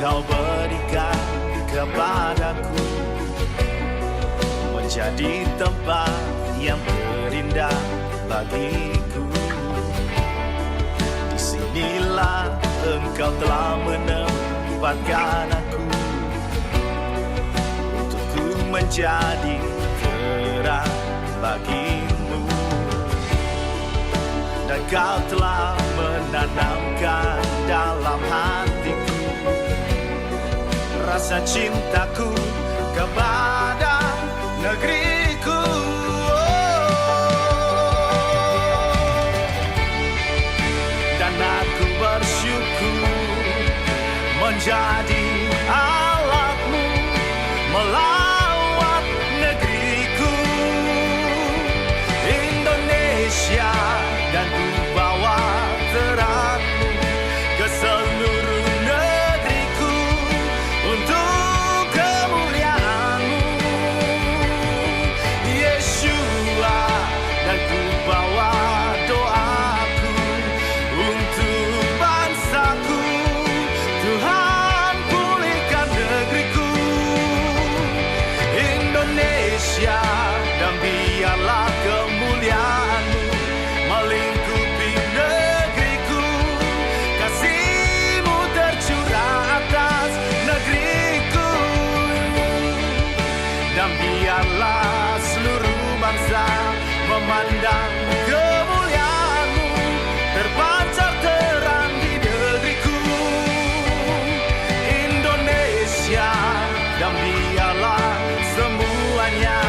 Kau berikan kepadaku, menjadi tempat yang terindah bagiku. Disinilah Engkau telah menempatkan aku, untuk ku menjadi terang bagimu. Dan Kau telah menanamkan dalam hatiku rasa cintaku kepada negeriku. Dan aku bersyukur menjadi alatmu melawat negeriku Indonesia, dan ku bawa terangmu ke seluruh negeriku untuk kemuliaan-Mu, Yeshua. Dan ku bawa doaku untuk bangsaku, Tuhan pulihkan negeriku Indonesia, dan biarlah kemuliaan-Mu melingkupi negeriku. Kasih-Mu tercurah atas negeriku, dan biarlah seluruh bangsa memandang kemuliaan-Mu terpancar terang di negeriku Indonesia. Dan biarlah semuanya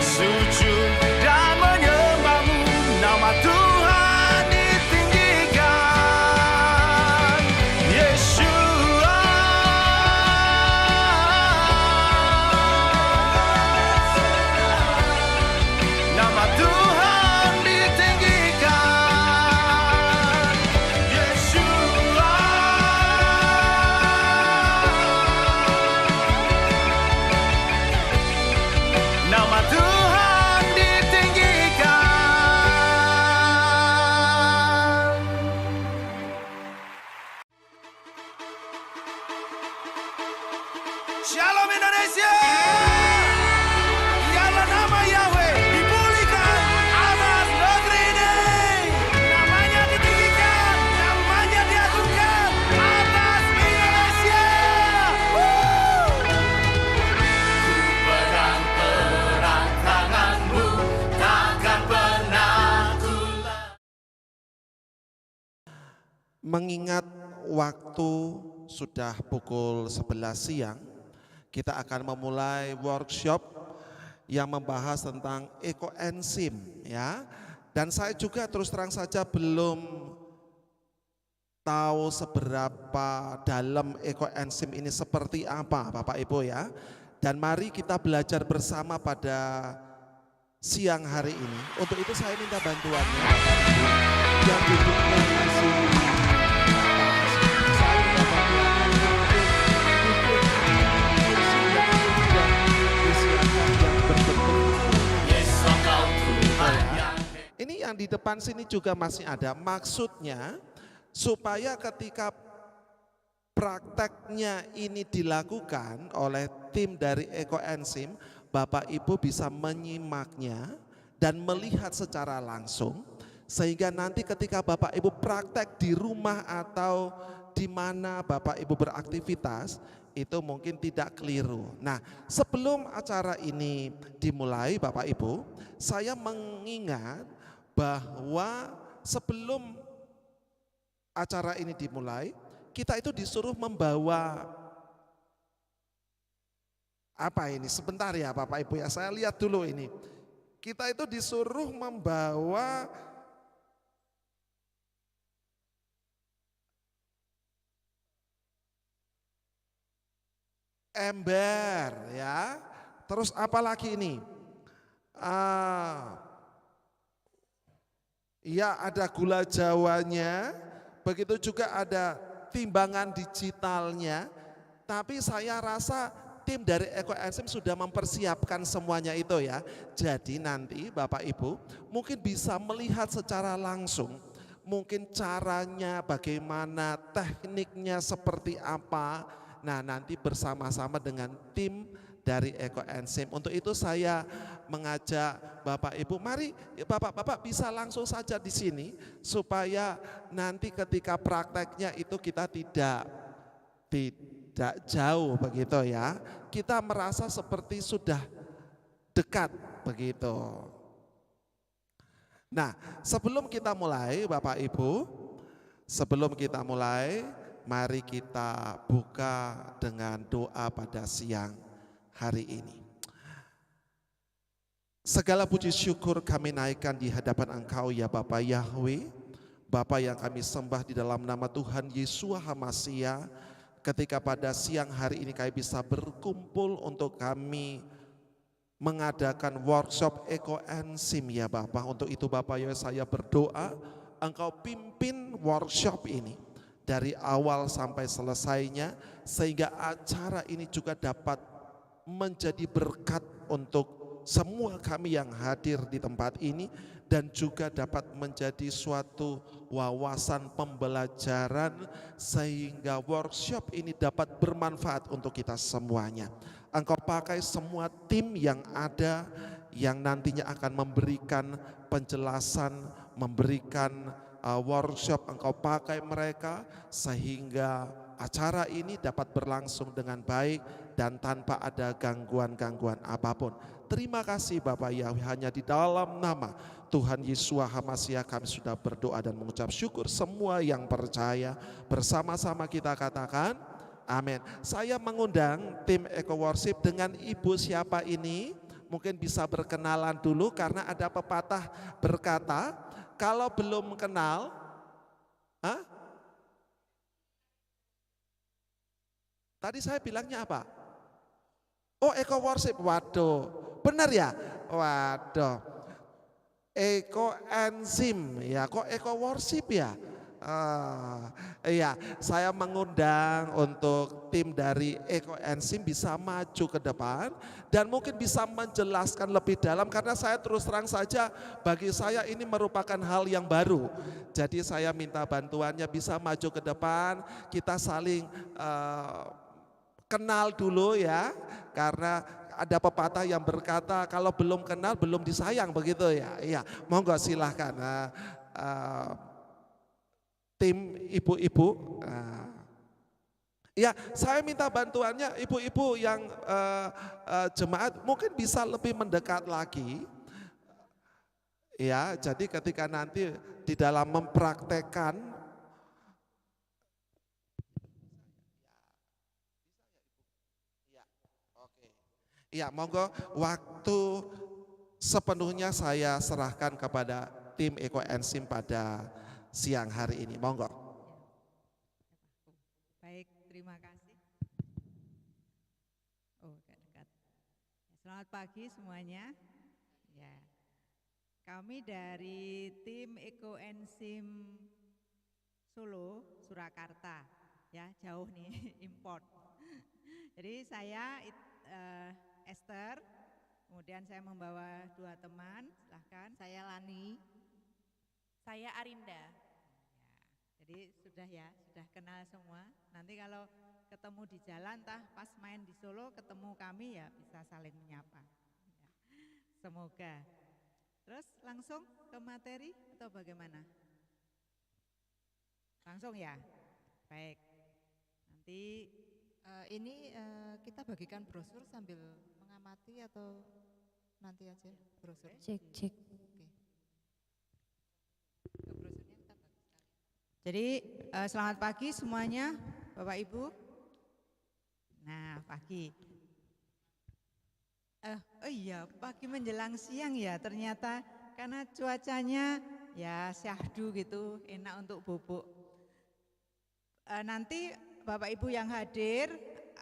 sujud dan menyembah-Mu, nama Tuhan ditinggikan, Yeshua. Nama Tuhan ditinggikan, Yeshua. Nama Tuhan ditinggikan. Shalom Indonesia. Biarlah nama Yahweh dipulihkan atas negeri ini. Namanya ditinggikan, namanya diagungkan atas Indonesia. Pedang perang tanganmu takkan pernah kulat. Mengingat waktu sudah pukul 11 siang, kita akan memulai workshop yang membahas tentang ekoenzim ya. Dan saya juga terus terang saja belum tahu seberapa dalam ekoenzim ini seperti apa Bapak Ibu ya. Dan mari kita belajar bersama pada siang hari ini. Untuk itu saya minta bantuannya Bapak Ibu yang duduk yang masih ini yang di depan sini juga masih ada. Maksudnya supaya ketika prakteknya ini dilakukan oleh tim dari ekoenzim, Bapak Ibu bisa menyimaknya dan melihat secara langsung, sehingga nanti ketika Bapak Ibu praktek di rumah atau di mana Bapak Ibu beraktivitas, itu mungkin tidak keliru. Nah, sebelum acara ini dimulai Bapak Ibu, saya mengingat bahwa sebelum acara ini dimulai, kita itu disuruh membawa apa ini? Sebentar ya Bapak Ibu ya, saya lihat dulu ini. Kita itu disuruh membawa ember ya. Terus apa lagi ini? Ya ada gula jawanya, begitu juga ada timbangan digitalnya. Tapi saya rasa tim dari ekoenzim sudah mempersiapkan semuanya itu ya. Jadi nanti Bapak Ibu mungkin bisa melihat secara langsung, mungkin caranya bagaimana, tekniknya seperti apa, Nah, nanti bersama-sama dengan tim dari Ekoenzim. Untuk itu saya mengajak Bapak Ibu, mari Bapak-bapak bisa langsung saja di sini supaya nanti ketika prakteknya itu kita tidak jauh begitu ya. Kita merasa seperti sudah dekat begitu. Nah, sebelum kita mulai Bapak Ibu, sebelum kita mulai, mari kita buka dengan doa pada siang hari ini. Segala puji syukur kami naikkan di hadapan Engkau ya Bapa Yahweh, Bapa yang kami sembah di dalam nama Tuhan Yesua HaMasiah. Ketika pada siang hari ini kami bisa berkumpul untuk kami mengadakan workshop Ekoenzim ya Bapak. Untuk itu Bapak ya saya berdoa Engkau pimpin workshop ini dari awal sampai selesainya, sehingga acara ini juga dapat menjadi berkat untuk semua kami yang hadir di tempat ini, dan juga dapat menjadi suatu wawasan pembelajaran sehingga workshop ini dapat bermanfaat untuk kita semuanya. Engkau pakai semua tim yang ada yang nantinya akan memberikan penjelasan, memberikan workshop, Engkau pakai mereka sehingga acara ini dapat berlangsung dengan baik dan tanpa ada gangguan-gangguan apapun. Terima kasih Bapak Yahweh, hanya di dalam nama Tuhan Yesua HaMasiah kami sudah berdoa dan mengucap syukur. Semua yang percaya bersama-sama kita katakan amin. Saya mengundang tim Eko Worship dengan Ibu siapa ini, mungkin bisa berkenalan dulu karena ada pepatah berkata, kalau belum kenal, tadi saya bilangnya apa? Oh, Eko Worship, waduh, benar ya? Waduh, Ekoenzim ya, kok Eko Worship ya? Iya, saya mengundang untuk tim dari Ekoenzim bisa maju ke depan dan mungkin bisa menjelaskan lebih dalam, karena saya terus terang saja bagi saya ini merupakan hal yang baru. Jadi saya minta bantuannya bisa maju ke depan, kita saling kenal dulu ya, karena ada pepatah yang berkata kalau belum kenal belum disayang begitu ya. Iya, monggo silahkan. Tim ibu-ibu, ya saya minta bantuannya ibu-ibu yang jemaat mungkin bisa lebih mendekat lagi, ya. Jadi ketika nanti di dalam mempraktekkan, ya monggo, waktu sepenuhnya saya serahkan kepada tim Ekoenzim pada siang hari ini, monggo. Baik, terima kasih. Oh, dekat. Selamat pagi semuanya. Ya, kami dari tim Ekoenzim Solo, Surakarta. Ya, jauh nih, import. Jadi saya Esther, kemudian saya membawa 2 teman. Silahkan. Saya Lani. Saya Arinda. Ya, jadi sudah ya, sudah kenal semua. Nanti kalau ketemu di jalan, pas main di Solo ketemu kami ya bisa saling menyapa. Ya, semoga. Terus langsung ke materi atau bagaimana? Langsung ya? Baik. Nanti Ini kita bagikan brosur sambil mengamati atau nanti aja brosur? Cek. Oke. Brosurnya kita bagikan. jadi selamat pagi semuanya Bapak Ibu. Nah, pagi. Oh iya, pagi menjelang siang ya ternyata, karena cuacanya ya syahdu gitu, enak untuk bubuk. Nanti Bapak Ibu yang hadir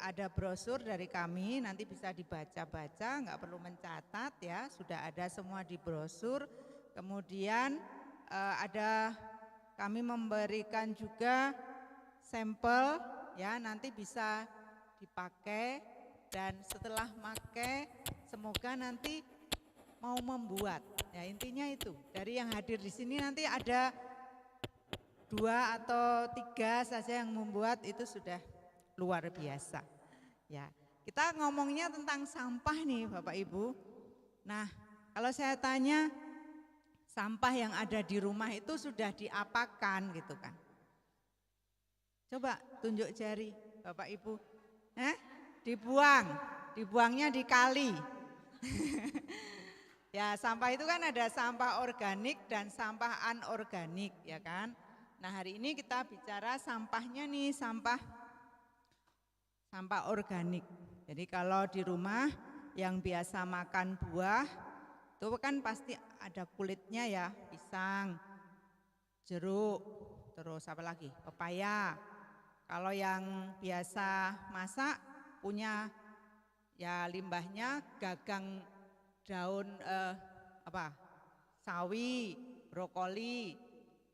ada brosur dari kami, nanti bisa dibaca-baca, nggak perlu mencatat ya, sudah ada semua di brosur. Kemudian ada kami memberikan juga sampel ya, nanti bisa dipakai, dan setelah pakai semoga nanti mau membuat. Ya intinya itu, dari yang hadir di sini nanti ada 2 atau 3 saja yang membuat, itu sudah luar biasa. Ya, kita ngomongnya tentang sampah nih Bapak Ibu. Nah, kalau saya tanya sampah yang ada di rumah itu sudah diapakan gitu kan? Coba tunjuk jari Bapak Ibu. Dibuang, dibuangnya di kali. Ya, sampah itu kan ada sampah organik dan sampah anorganik, ya kan? Nah, hari ini kita bicara sampahnya nih, sampah organik. Jadi kalau di rumah yang biasa makan buah, itu kan pasti ada kulitnya ya, pisang, jeruk, terus apa lagi? Pepaya. Kalau yang biasa masak punya ya limbahnya gagang daun sawi, brokoli,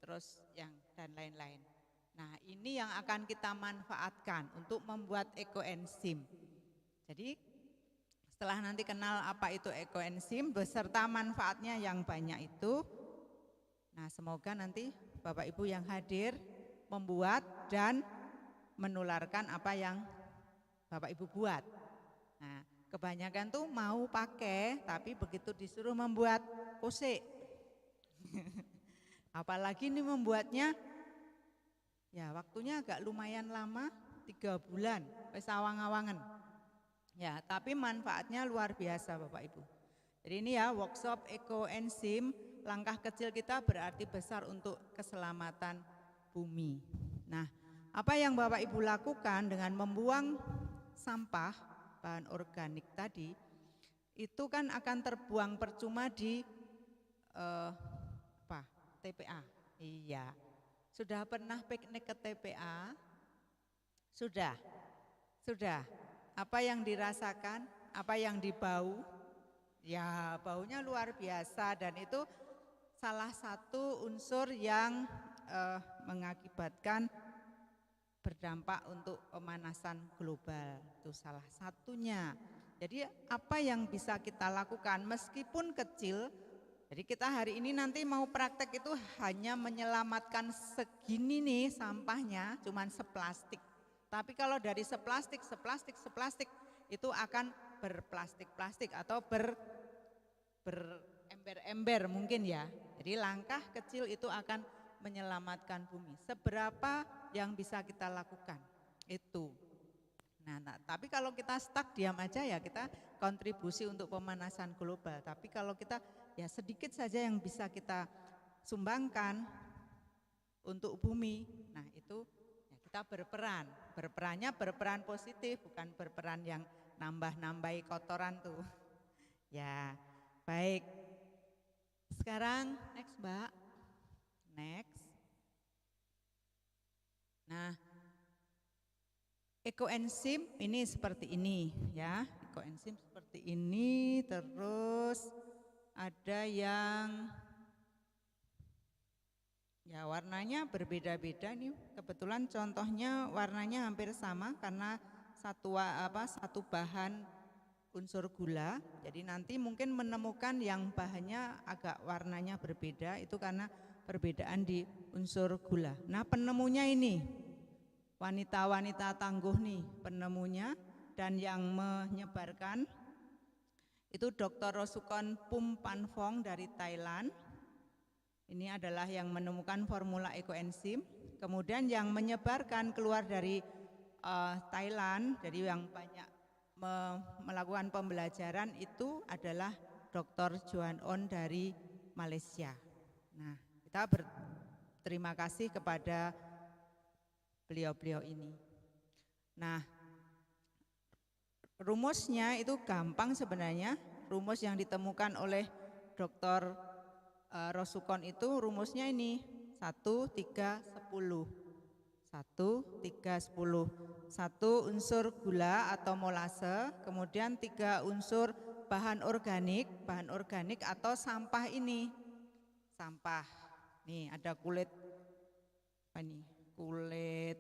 terus yang dan lain-lain. Nah, ini yang akan kita manfaatkan untuk membuat ekoenzim. Jadi setelah nanti kenal apa itu ekoenzim beserta manfaatnya yang banyak itu, nah semoga nanti Bapak Ibu yang hadir membuat dan menularkan apa yang Bapak Ibu buat. Nah, kebanyakan tuh mau pakai tapi begitu disuruh membuat kosek. Apalagi ini membuatnya ya waktunya agak lumayan lama, 3 bulan, wis awang-awangan. Ya, tapi manfaatnya luar biasa Bapak Ibu. Jadi ini ya workshop ekoenzim, langkah kecil kita berarti besar untuk keselamatan bumi. Nah, apa yang Bapak Ibu lakukan dengan membuang sampah bahan organik tadi, itu kan akan terbuang percuma di TPA. Iya. Sudah pernah piknik ke TPA? Sudah. Apa yang dirasakan? Apa yang dibau? Ya, baunya luar biasa dan itu salah satu unsur yang mengakibatkan berdampak untuk pemanasan global. Itu salah satunya. Jadi apa yang bisa kita lakukan meskipun kecil? Jadi kita hari ini nanti mau praktek itu hanya menyelamatkan segini nih sampahnya, cuman seplastik. Tapi kalau dari seplastik itu akan berplastik-plastik atau berember-ember mungkin ya. Jadi langkah kecil itu akan menyelamatkan bumi. Seberapa yang bisa kita lakukan itu. Nah, tapi kalau kita stuck diam aja ya kita kontribusi untuk pemanasan global. Tapi kalau kita ya sedikit saja yang bisa kita sumbangkan untuk bumi, nah itu ya kita berperan. Berperan positif, bukan berperan yang nambah-nambahi kotoran tuh. Ya, baik. Sekarang next Mbak. Next. Nah, ekoenzim ini seperti ini ya. Ekoenzim seperti ini, terus ada yang ya warnanya berbeda-beda nih. Kebetulan contohnya warnanya hampir sama karena satu bahan unsur gula. Jadi nanti mungkin menemukan yang bahannya agak warnanya berbeda itu karena perbedaan di unsur gula. Nah, penemunya ini wanita-wanita tangguh nih penemunya dan yang menyebarkan itu Dr. Rosukon Pumpanfong dari Thailand. Ini adalah yang menemukan formula ekoenzim. Kemudian yang menyebarkan keluar dari Thailand, jadi yang banyak melakukan pembelajaran itu adalah Dr. Joan On dari Malaysia. Nah, kita berterima kasih kepada beliau-beliau ini. Nah, rumusnya itu gampang sebenarnya. Rumus yang ditemukan oleh Dr. Rosukon itu rumusnya ini 1, 3, 10. 1, 3, 10. 1 unsur gula atau molase, kemudian 3 unsur bahan organik atau sampah ini. Sampah. Nih ada kulit apa nih? Kulit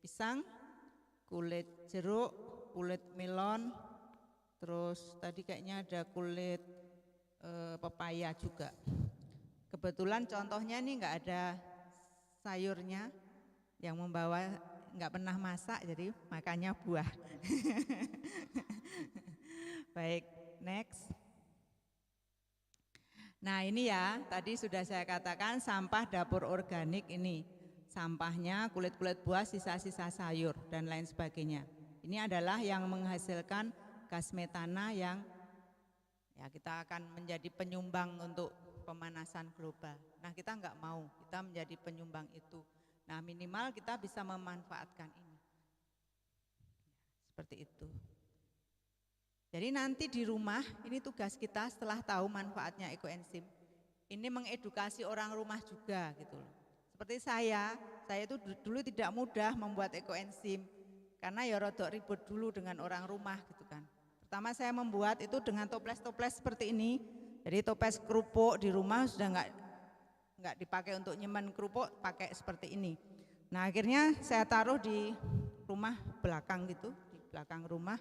pisang, kulit jeruk, kulit melon, terus tadi kayaknya ada kulit pepaya juga. Kebetulan contohnya nih nggak ada sayurnya, yang membawa nggak pernah masak, jadi makannya buah. Baik, next. Nah ini ya, tadi sudah saya katakan sampah dapur organik ini. Sampahnya kulit-kulit buah, sisa-sisa sayur, dan lain sebagainya. Ini adalah yang menghasilkan gas metana yang ya kita akan menjadi penyumbang untuk pemanasan global. Nah kita nggak mau, kita menjadi penyumbang itu. Nah minimal kita bisa memanfaatkan ini. Seperti itu. Jadi nanti di rumah, ini tugas kita setelah tahu manfaatnya ekoenzim. Ini mengedukasi orang rumah juga gitu loh. Seperti saya itu dulu tidak mudah membuat ekoenzim. Karena ya rodok ribut dulu dengan orang rumah gitu kan. Pertama saya membuat itu dengan toples-toples seperti ini. Jadi toples kerupuk di rumah sudah nggak dipakai untuk nyimpan kerupuk, pakai seperti ini. Nah akhirnya saya taruh di rumah belakang gitu, di belakang rumah.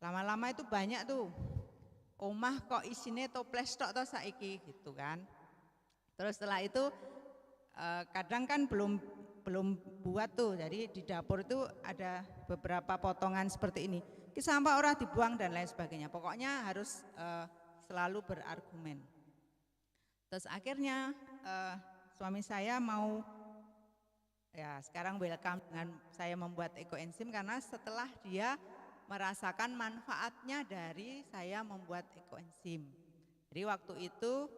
Lama-lama itu banyak tuh, omah kok isinya toples tok toh saiki gitu kan. Terus setelah itu kadang kan belum buat tuh, jadi di dapur itu ada beberapa potongan seperti ini. Ki sampah ora dibuang dan lain sebagainya. Pokoknya harus selalu berargumen. Terus akhirnya suami saya mau ya sekarang welcome dengan saya membuat ekoenzim karena setelah dia merasakan manfaatnya dari saya membuat ekoenzim. Jadi waktu itu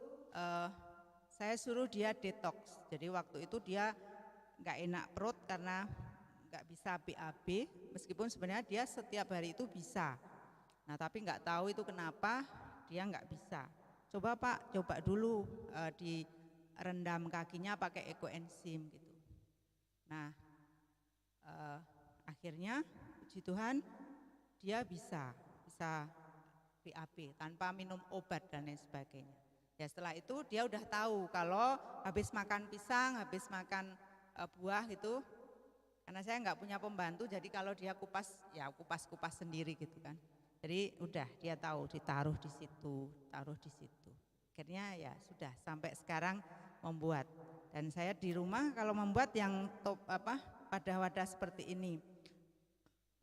saya suruh dia detox. Jadi waktu itu dia nggak enak perut karena nggak bisa BAB, meskipun sebenarnya dia setiap hari itu bisa. Nah tapi nggak tahu itu kenapa dia nggak bisa. Coba Pak, coba dulu direndam kakinya pakai ekoenzim gitu. Nah akhirnya puji Tuhan dia bisa BAB tanpa minum obat dan lain sebagainya. Ya setelah itu dia udah tahu kalau habis makan pisang, habis makan buah gitu, karena saya nggak punya pembantu, jadi kalau dia kupas ya kupas sendiri gitu kan. Jadi udah dia tahu ditaruh di situ, taruh di situ. Akhirnya ya sudah sampai sekarang membuat. Dan saya di rumah kalau membuat yang pada wadah seperti ini.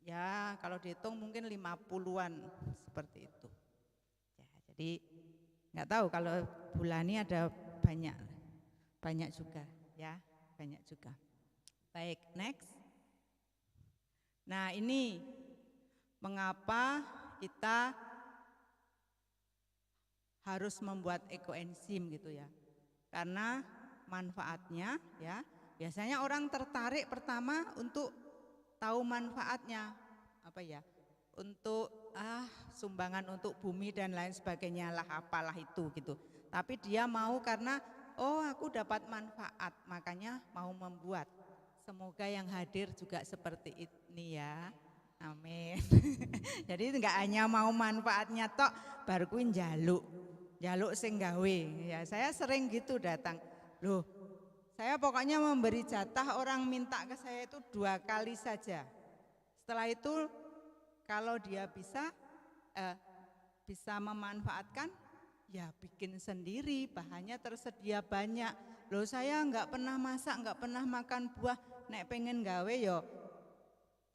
Ya kalau dihitung mungkin 50-an seperti itu. Ya, jadi nggak tahu kalau Bulani ada banyak juga ya, banyak juga. Baik, next. Nah ini mengapa kita harus membuat ekoenzim gitu ya? Karena manfaatnya ya, biasanya orang tertarik pertama untuk tahu manfaatnya apa ya, untuk sumbangan untuk bumi dan lain sebagainya lah, apalah itu gitu. Tapi dia mau karena oh aku dapat manfaat, makanya mau membuat. Semoga yang hadir juga seperti ini ya, amin. Jadi enggak hanya mau manfaatnya tok, baru kuin jaluk sing gawe. Ya saya sering gitu datang, loh saya pokoknya memberi jatah orang minta ke saya itu 2 kali saja. Setelah itu kalau dia bisa memanfaatkan, ya bikin sendiri, bahannya tersedia banyak. Loh saya enggak pernah masak, enggak pernah makan buah, nek pengen gawe yo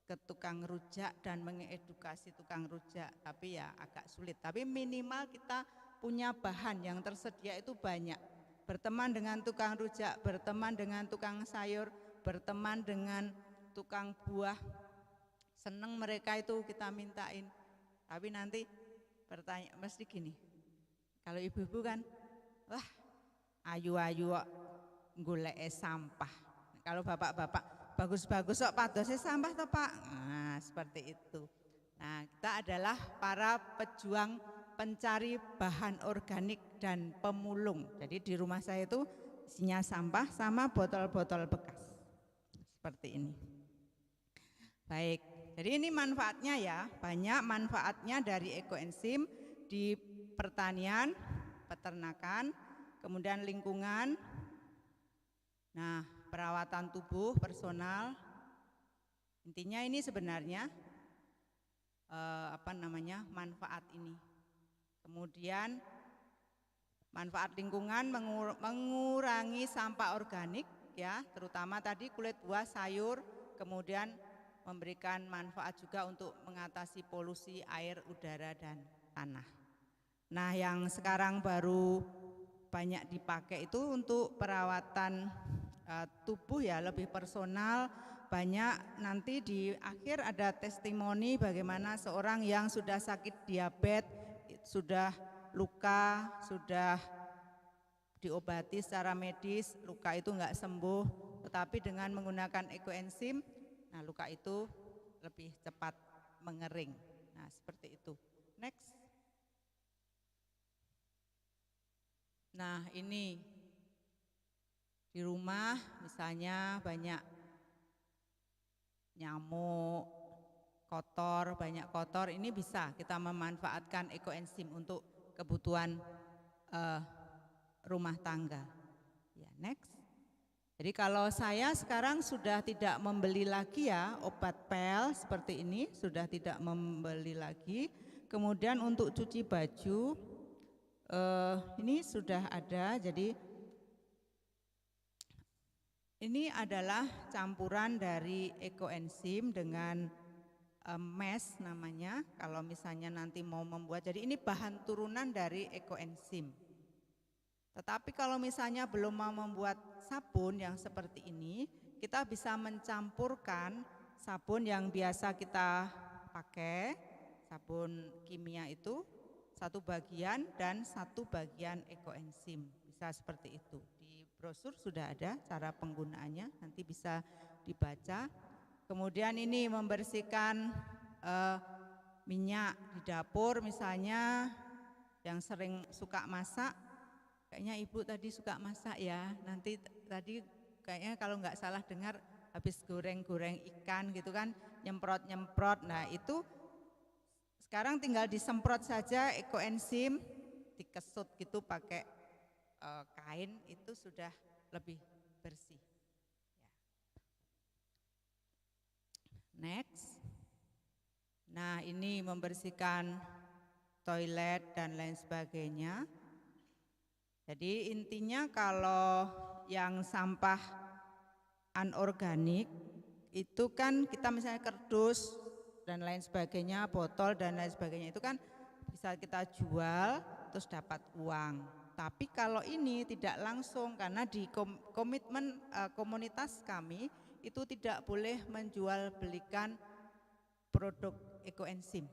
ke tukang rujak dan mengedukasi tukang rujak, tapi ya agak sulit. Tapi minimal kita punya bahan yang tersedia itu banyak. Berteman dengan tukang rujak, berteman dengan tukang sayur, berteman dengan tukang buah. Seneng mereka itu kita mintain. Tapi nanti bertanya mesti gini. Kalau ibu-ibu kan, wah ayu-ayu kok golek sampah. Kalau bapak-bapak bagus-bagus kok padose sampah toh Pak. Nah, seperti itu. Nah, kita adalah para pejuang pencari bahan organik dan pemulung. Jadi di rumah saya itu isinya sampah sama botol-botol bekas. Seperti ini. Baik, jadi ini manfaatnya ya, banyak manfaatnya dari ekoenzim di pertanian, peternakan, kemudian lingkungan. Nah, perawatan tubuh, personal. Intinya ini sebenarnya manfaat ini. Kemudian manfaat lingkungan mengurangi sampah organik ya, terutama tadi kulit buah, sayur, kemudian memberikan manfaat juga untuk mengatasi polusi air, udara, dan tanah. Nah, yang sekarang baru banyak dipakai itu untuk perawatan tubuh ya, lebih personal. Banyak nanti di akhir ada testimoni bagaimana seorang yang sudah sakit diabetes, sudah luka, sudah diobati secara medis, luka itu enggak sembuh, tetapi dengan menggunakan ekoenzim, nah luka itu lebih cepat mengering. Nah, seperti itu. Next. Nah, ini di rumah misalnya banyak nyamuk, kotor, banyak kotor, ini bisa kita memanfaatkan ekoenzim untuk kebutuhan rumah tangga. Ya, next. Jadi kalau saya sekarang sudah tidak membeli lagi ya obat pel seperti ini, sudah tidak membeli lagi. Kemudian untuk cuci baju ini sudah ada, jadi ini adalah campuran dari ekoenzim dengan mes namanya. Kalau misalnya nanti mau membuat, jadi ini bahan turunan dari ekoenzim. Tetapi kalau misalnya belum mau membuat sabun yang seperti ini, kita bisa mencampurkan sabun yang biasa kita pakai, sabun kimia itu, satu bagian dan satu bagian ekoenzim. Bisa seperti itu. Di brosur sudah ada cara penggunaannya, nanti bisa dibaca. Kemudian ini membersihkan minyak di dapur misalnya, yang sering suka masak. Kayaknya ibu tadi suka masak ya, nanti tadi kayaknya kalau nggak salah dengar habis goreng-goreng ikan gitu kan, nyemprot-nyemprot. Nah itu sekarang tinggal disemprot saja ekoenzim, dikesut gitu pakai kain, itu sudah lebih bersih. Next. Nah, ini membersihkan toilet dan lain sebagainya. Jadi intinya kalau yang sampah anorganik itu kan kita misalnya kardus dan lain sebagainya, botol dan lain sebagainya, itu kan bisa kita jual terus dapat uang. Tapi kalau ini tidak langsung, karena di komitmen komunitas kami itu tidak boleh menjual belikan produk ekoenzim.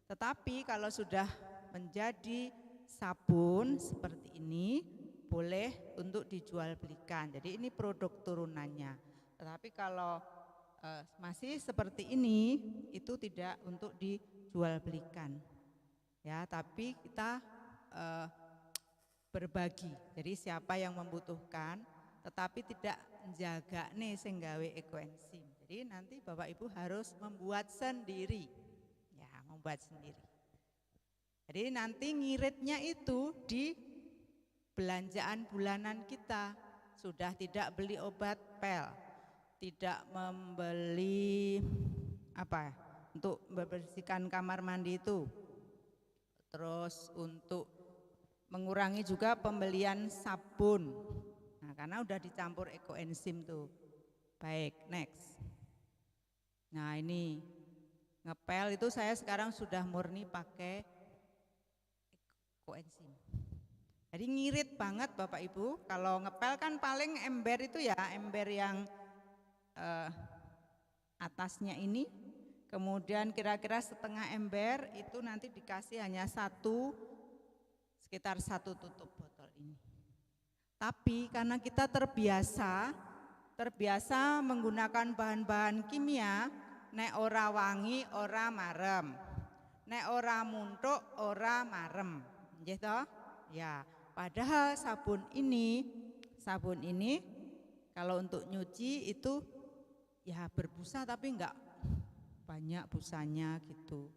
Tetapi kalau sudah menjadi sabun seperti ini boleh untuk dijual belikan. Jadi ini produk turunannya. Tetapi kalau masih seperti ini itu tidak untuk dijual belikan. Ya, tapi kita berbagi. Jadi siapa yang membutuhkan tetapi tidak menjaga nih sing gawe ekoenzim. Jadi nanti Bapak Ibu harus membuat sendiri. Ya, membuat sendiri. Jadi nanti ngiritnya itu di belanjaan bulanan kita. Sudah tidak beli obat pel, tidak membeli apa untuk membersihkan kamar mandi itu. Terus untuk mengurangi juga pembelian sabun. Nah, karena udah dicampur ekoenzim tuh. Baik, next. Nah, ini ngepel itu saya sekarang sudah murni pakai ekoenzim. Jadi ngirit banget Bapak Ibu. Kalau ngepel kan paling ember itu ya, ember yang atasnya ini, kemudian kira-kira setengah ember itu nanti dikasih hanya sekitar satu tutup botol ini. Tapi karena kita terbiasa menggunakan bahan-bahan kimia, nek ora wangi ora marem, nek ora muntuk ora marem, nggih toh? Ya, padahal sabun ini kalau untuk nyuci itu ya berbusa tapi enggak banyak busanya gitu.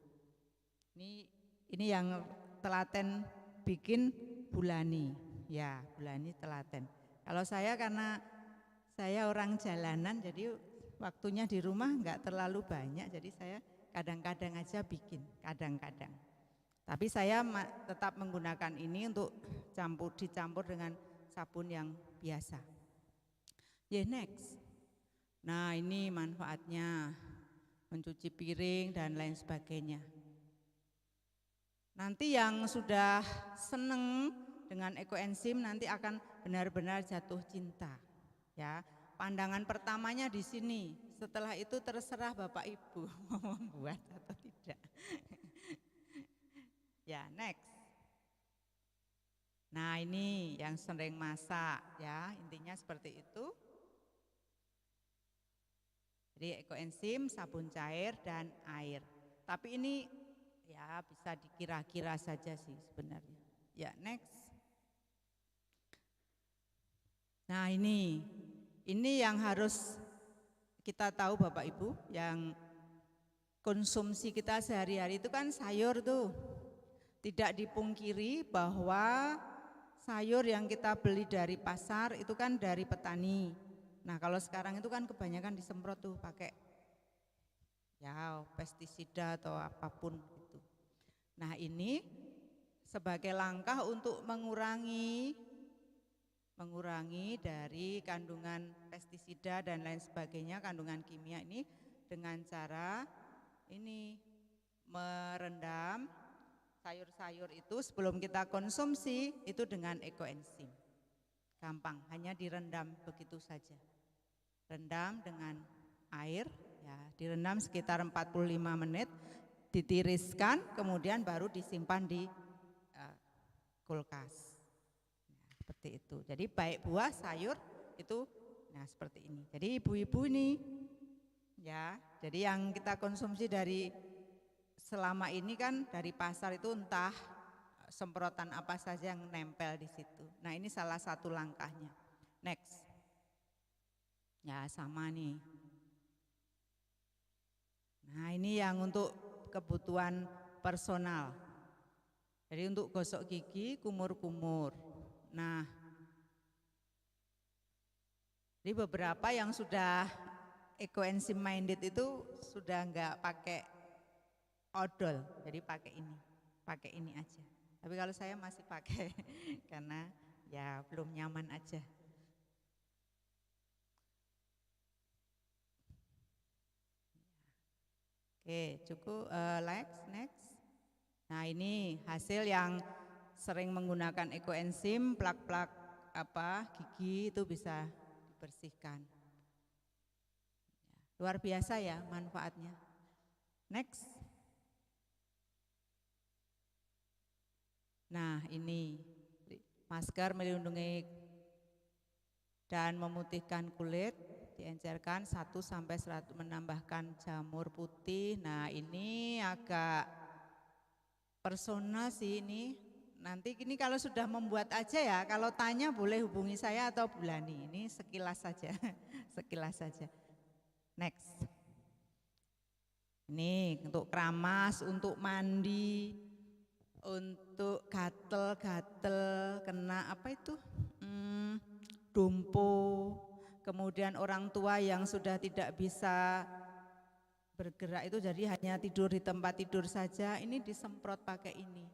Ini yang telaten bikin Bulani. Ya, Bulani telaten. Kalau saya karena saya orang jalanan, jadi waktunya di rumah enggak terlalu banyak, jadi saya kadang-kadang aja bikin, kadang-kadang. Tapi saya tetap menggunakan ini untuk dicampur dengan sabun yang biasa. Ya, next. Nah, ini manfaatnya mencuci piring dan lain sebagainya. Nanti yang sudah seneng dengan ekoenzim nanti akan benar-benar jatuh cinta. Ya, pandangan pertamanya di sini. Setelah itu terserah Bapak Ibu mau membuat atau tidak. Ya, next. Nah, ini yang sering masak ya, intinya seperti itu. Jadi ekoenzim, sabun cair dan air. Tapi ini ya bisa dikira-kira saja sih sebenarnya. Ya, next. Nah, ini yang harus kita tahu Bapak Ibu, yang konsumsi kita sehari-hari itu kan sayur tuh. Tidak dipungkiri bahwa sayur yang kita beli dari pasar itu kan dari petani. Nah, kalau sekarang itu kan kebanyakan disemprot tuh pakai ya pestisida atau apapun gitu. Nah, ini sebagai langkah untuk mengurangi dari kandungan pestisida dan lain sebagainya, kandungan kimia ini dengan cara ini merendam sayur-sayur itu sebelum kita konsumsi itu dengan ekoenzim. Gampang, hanya direndam begitu saja. Rendam dengan air, ya, direndam sekitar 45 menit, ditiriskan, kemudian baru disimpan di kulkas. Nah, seperti itu. Jadi baik buah, sayur itu, nah seperti ini. Jadi ibu-ibu ini, ya, jadi yang kita konsumsi dari selama ini kan dari pasar itu entah semprotan apa saja yang nempel di situ. Nah, ini salah satu langkahnya. Next. Ya, sama nih. Nah, ini yang untuk kebutuhan personal. Jadi untuk gosok gigi, kumur-kumur. Nah, jadi beberapa yang sudah ekoenzim minded itu sudah enggak pakai odol, jadi pakai ini aja. Tapi kalau saya masih pakai karena ya belum nyaman aja. Oke, cukup. Next. Nah, ini hasil yang sering menggunakan ekoenzim, plak-plak gigi itu bisa dibersihkan. Luar biasa ya manfaatnya. Next. Nah, ini masker melindungi dan memutihkan kulit, diencerkan 1-100 menambahkan jamur putih. Nah, ini agak personal sih ini. Nanti ini kalau sudah membuat aja ya, kalau tanya boleh hubungi saya atau Bulani. Ini sekilas saja, sekilas saja. Next. Ini untuk keramas, untuk mandi, untuk gatel-gatel, kena apa itu? Dumpo. Kemudian orang tua yang sudah tidak bisa bergerak itu jadi hanya tidur di tempat tidur saja, ini disemprot pakai ini.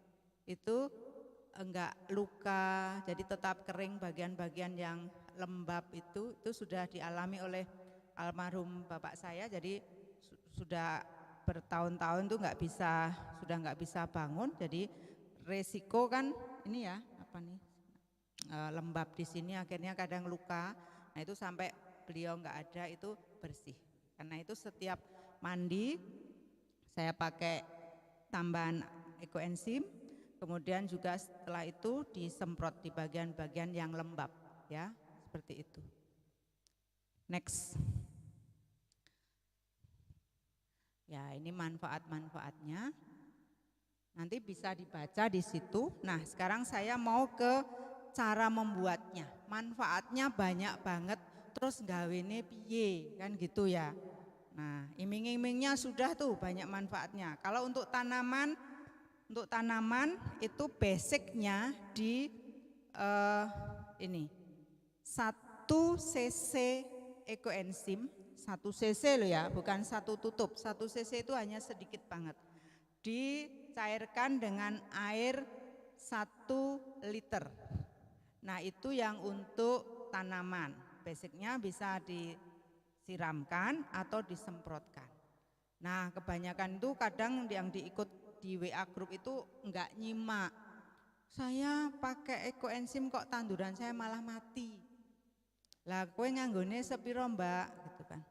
Itu enggak luka, jadi tetap kering bagian-bagian yang lembab itu sudah dialami oleh almarhum bapak saya, jadi sudah bertahun-tahun tuh sudah nggak bisa bangun, jadi resiko kan ini ya lembab di sini akhirnya kadang luka. Nah, itu sampai beliau nggak ada itu bersih. Karena itu setiap mandi saya pakai tambahan ekoenzim, kemudian juga setelah itu disemprot di bagian-bagian yang lembab ya, seperti itu. Next. Ya, ini manfaat-manfaatnya. Nanti bisa dibaca di situ. Nah, sekarang saya mau ke cara membuatnya. Manfaatnya banyak banget, terus gawene piye kan gitu ya. Nah, iming-imingnya sudah tuh banyak manfaatnya. Kalau untuk tanaman itu basicnya di ini 1 cc ekoenzim, 1 cc loh ya, bukan 1 tutup. 1 cc itu hanya sedikit banget. Dicairkan dengan air 1 liter. Nah, itu yang untuk tanaman, basicnya bisa disiramkan atau disemprotkan. Nah, kebanyakan itu kadang yang diikut di WA grup itu enggak nyimak. Saya pakai ekoenzim kok tanduran saya malah mati. Lah kowe nganggone sepiro Mbak gitu kan.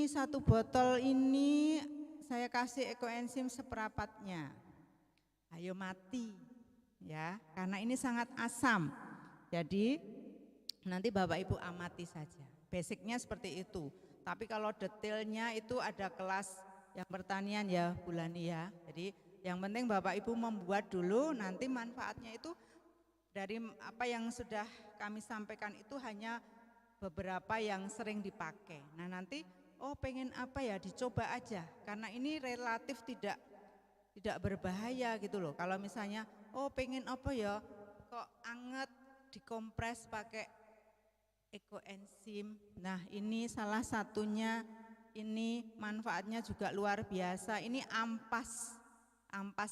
Satu botol ini saya kasih ekoenzim seperempatnya. Ayo mati ya, karena ini sangat asam. Jadi nanti Bapak Ibu amati saja. Basicnya seperti itu. Tapi kalau detailnya itu ada kelas yang pertanian ya Bulani ya. Jadi yang penting Bapak Ibu membuat dulu, nanti manfaatnya itu dari apa yang sudah kami sampaikan itu hanya beberapa yang sering dipakai. Nah nanti pengen apa ya, dicoba aja karena ini relatif tidak berbahaya gitu loh. Kalau misalnya pengen apa ya, kok anget dikompres pakai ekoenzim. Nah ini salah satunya, ini manfaatnya juga luar biasa. Ini ampas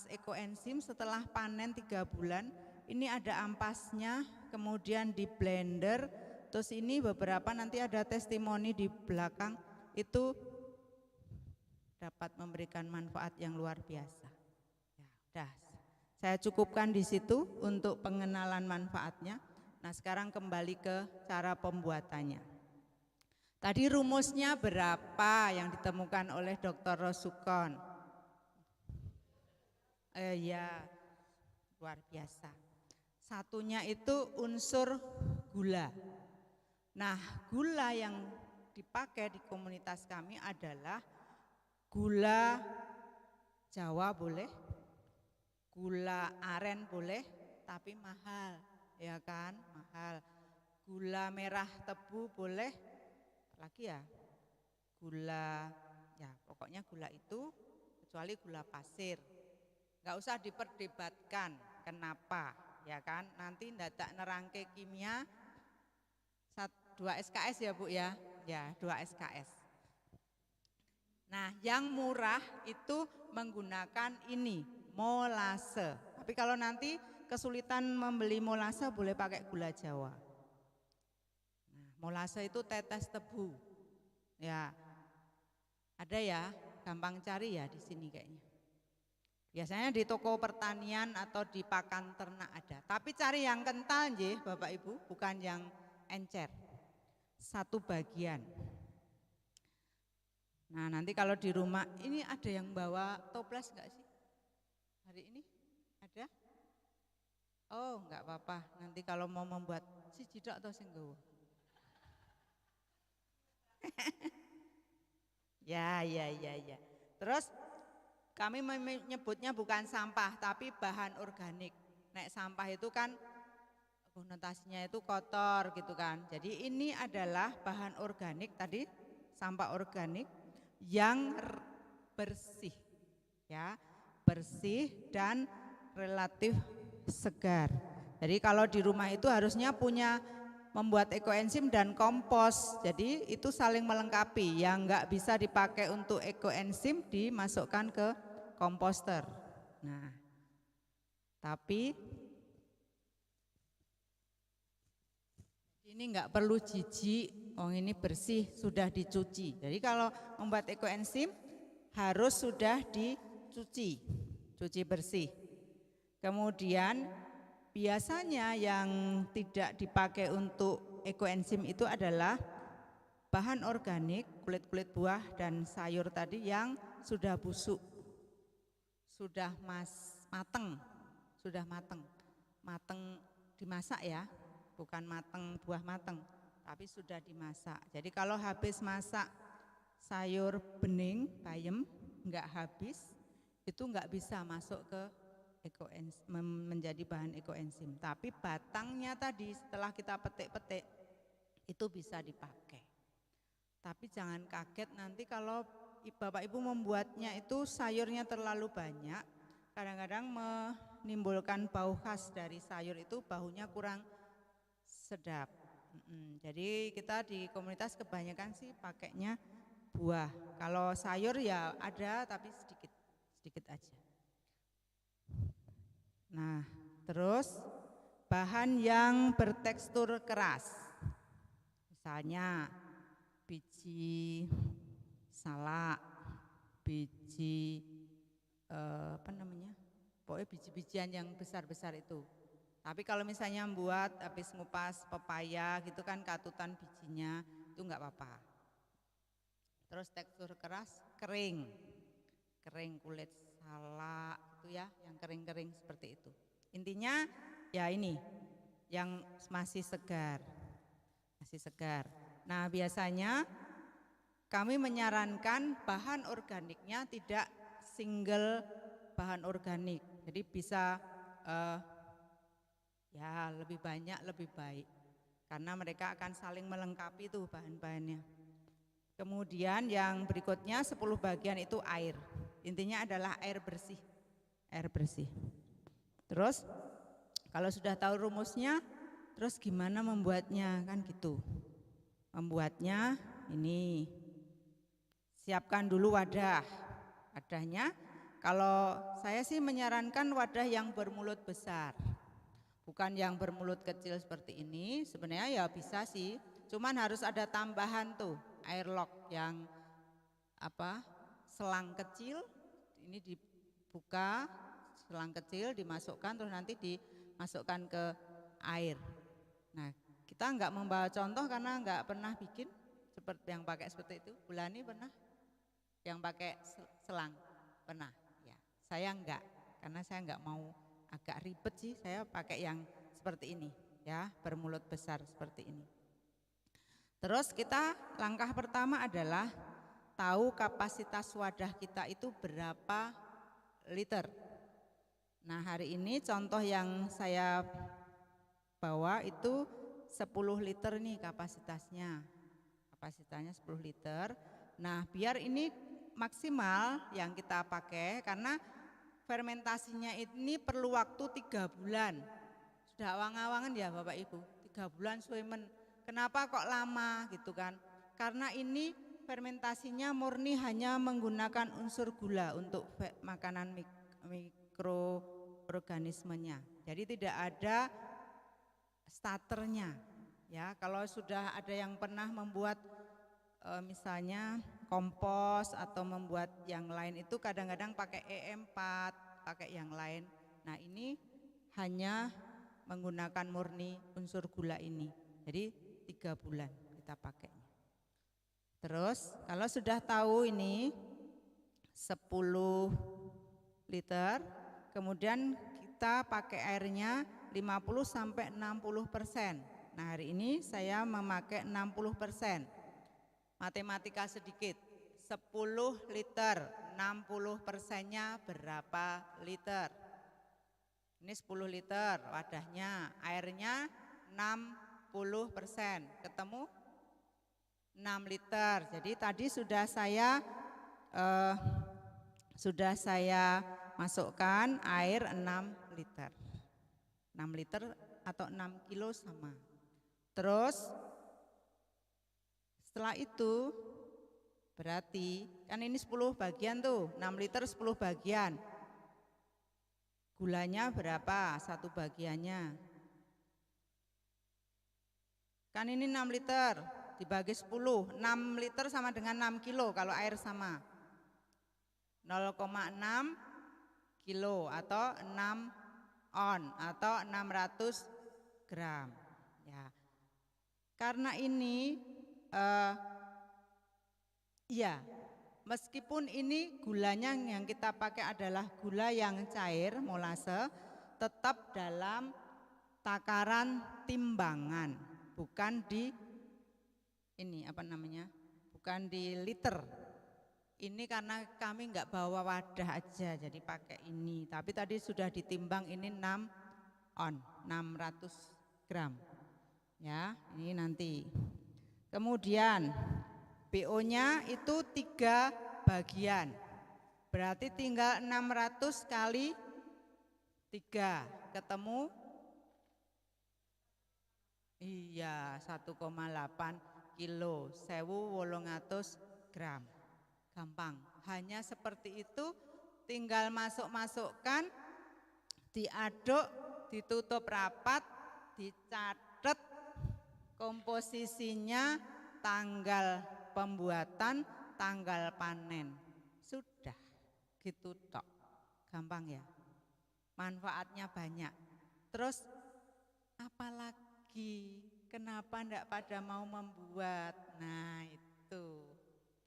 ekoenzim setelah panen 3 bulan. Ini ada ampasnya, kemudian di blender. Terus ini beberapa nanti ada testimoni di belakang, itu dapat memberikan manfaat yang luar biasa. Ya, udah. Saya cukupkan di situ untuk pengenalan manfaatnya. Nah, sekarang kembali ke cara pembuatannya. Tadi rumusnya berapa yang ditemukan oleh Dr. Rosukon? Ya, luar biasa. Satunya itu unsur gula. Nah, gula yang dipakai di komunitas kami adalah gula Jawa boleh, gula aren boleh, tapi mahal, ya kan? Mahal. Gula merah tebu boleh, lagi ya, gula, ya pokoknya gula itu, kecuali gula pasir. Nggak usah diperdebatkan kenapa, ya kan? Nanti ndak nerangke kimia 2 SKS ya Bu ya, 2 SKS. Nah yang murah itu menggunakan ini, molase. Tapi kalau nanti kesulitan membeli molase boleh pakai gula Jawa. Nah, molase itu tetes tebu, ya ada ya, gampang cari ya di sini kayaknya. Biasanya di toko pertanian atau di pakan ternak ada. Tapi cari yang kental nggih Bapak Ibu, bukan yang encer. 1 bagian. Nah nanti kalau di rumah, ini ada yang bawa toples enggak sih? Hari ini ada? Oh enggak apa-apa, nanti kalau mau membuat si jidak atau singgowo. Ya. Terus kami menyebutnya bukan sampah tapi bahan organik. Nek sampah itu kan konotasinya itu kotor gitu kan. Jadi ini adalah bahan organik tadi, sampah organik yang bersih ya, bersih dan relatif segar. Jadi kalau di rumah itu harusnya punya membuat ekoenzim dan kompos. Jadi itu saling melengkapi. Yang enggak bisa dipakai untuk ekoenzim dimasukkan ke komposter. Nah, tapi ini enggak perlu jijik, ini bersih, sudah dicuci. Jadi kalau membuat ekoenzim harus sudah dicuci, cuci bersih. Kemudian biasanya yang tidak dipakai untuk ekoenzim itu adalah bahan organik, kulit-kulit buah dan sayur tadi yang sudah busuk, sudah mateng dimasak ya, bukan buah mateng, tapi sudah dimasak. Jadi kalau habis masak sayur bening, bayem, enggak habis, itu enggak bisa masuk ke menjadi bahan ekoenzim. Tapi batangnya tadi setelah kita petik-petik itu bisa dipakai. Tapi jangan kaget nanti kalau Bapak Ibu membuatnya itu sayurnya terlalu banyak, kadang-kadang menimbulkan bau khas dari sayur itu, baunya kurang sedap. Jadi kita di komunitas kebanyakan sih pakainya buah. Kalau sayur ya ada tapi sedikit aja. Nah, terus bahan yang bertekstur keras. Misalnya biji salak, biji pokoknya biji-bijian yang besar-besar itu. Tapi kalau misalnya buat habis ngupas pepaya gitu kan katutan bijinya, itu enggak apa-apa. Terus tekstur keras, kering kulit salak itu ya, yang kering-kering seperti itu. Intinya ya ini, yang masih segar. Nah biasanya kami menyarankan bahan organiknya tidak single bahan organik. Jadi bisa ya lebih banyak lebih baik. Karena mereka akan saling melengkapi tuh bahan-bahannya. Kemudian yang berikutnya 10 bagian itu air. Intinya adalah air bersih. Terus kalau sudah tahu rumusnya, terus gimana membuatnya kan gitu. Membuatnya ini, siapkan dulu wadahnya. Kalau saya sih menyarankan wadah yang bermulut besar, bukan yang bermulut kecil seperti ini. Sebenarnya ya bisa sih, cuman harus ada tambahan tuh airlock yang selang kecil. Ini dibuka, selang kecil dimasukkan, terus nanti dimasukkan ke air. Nah, kita enggak membawa contoh karena enggak pernah bikin seperti yang pakai seperti itu. Bulani pernah yang pakai selang? Pernah? Ya, saya enggak, karena saya enggak mau agak ribet sih, saya pakai yang seperti ini ya, bermulut besar seperti ini. Terus kita langkah pertama adalah tahu kapasitas wadah kita itu berapa liter. Nah hari ini contoh yang saya bawa itu 10 liter nih kapasitasnya 10 liter. Nah biar ini maksimal yang kita pakai, karena fermentasinya ini perlu waktu 3 bulan. Sudah awang-awangan ya Bapak Ibu, 3 bulan suwemen. Kenapa kok lama gitu kan? Karena ini fermentasinya murni hanya menggunakan unsur gula untuk makanan mikroorganismenya. Jadi tidak ada starternya. Ya, kalau sudah ada yang pernah membuat misalnya kompos atau membuat yang lain itu kadang-kadang pakai E4, pakai yang lain. Nah, ini hanya menggunakan murni unsur gula ini. Jadi 3 bulan kita pakai. Terus kalau sudah tahu ini 10 liter, kemudian kita pakai airnya 50-60%. Nah hari ini saya memakai 60%. Matematika sedikit, 10 liter, 60%-nya berapa liter? Ini 10 liter wadahnya, airnya 60%, ketemu 6 liter. Jadi tadi sudah saya masukkan air 6 liter. 6 liter atau 6 kilo sama. Terus setelah itu berarti kan ini 10 bagian tuh, 6 liter 10 bagian. Gulanya berapa satu bagiannya? Kan ini 6 liter dibagi 10, 6 liter sama dengan 6 kilo kalau air sama. 0,6 kilo atau 6 on atau 600 gram. Ya. Karena ini ya, meskipun ini gulanya yang kita pakai adalah gula yang cair, molase, tetap dalam takaran timbangan, bukan di bukan di liter. Ini karena kami enggak bawa wadah aja, jadi pakai ini. Tapi tadi sudah ditimbang, ini 6 on, 600 gram. Ya, ini nanti. Kemudian BO-nya itu 3 bagian. Berarti tinggal 600 kali 3, ketemu? Iya, 1,8 kilo, 1.800 gram. Gampang, hanya seperti itu, tinggal masukkan, diaduk, ditutup rapat, dicatat komposisinya, tanggal pembuatan, tanggal panen. Sudah, gitu tok. Gampang ya. Manfaatnya banyak. Terus apalagi kenapa ndak pada mau membuat? Nah itu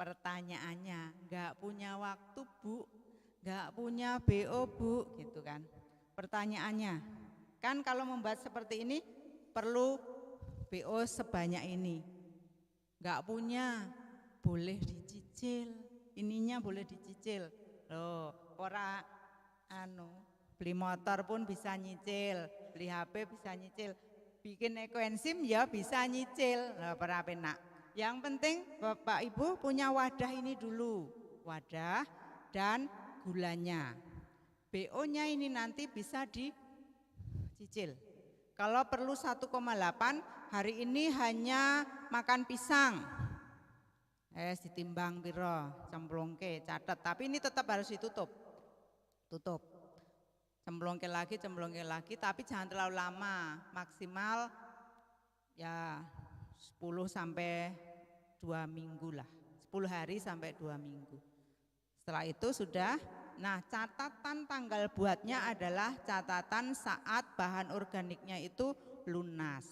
pertanyaannya. Nggak punya waktu Bu, nggak punya BO Bu, gitu kan. Pertanyaannya, kan kalau membuat seperti ini perlu BO sebanyak ini. Nggak punya, boleh dicicil. Ininya boleh dicicil. Loh, ora beli motor pun bisa nyicil, beli HP bisa nyicil, bikin ekoenzim ya bisa nyicil. Nah, para penak. Yang penting Bapak Ibu punya wadah ini dulu, wadah dan gulanya. BO-nya ini nanti bisa dicicil. Kalau perlu 1,8, hari ini hanya makan pisang. Ditimbang piro, cemplungke, catat. Tapi ini tetap harus ditutup. Tutup. Cemplungke lagi, tapi jangan terlalu lama. Maksimal ya 10 sampai 2 minggu lah. 10 hari sampai 2 minggu. Setelah itu sudah. Nah, catatan tanggal buatnya adalah catatan saat bahan organiknya itu lunas.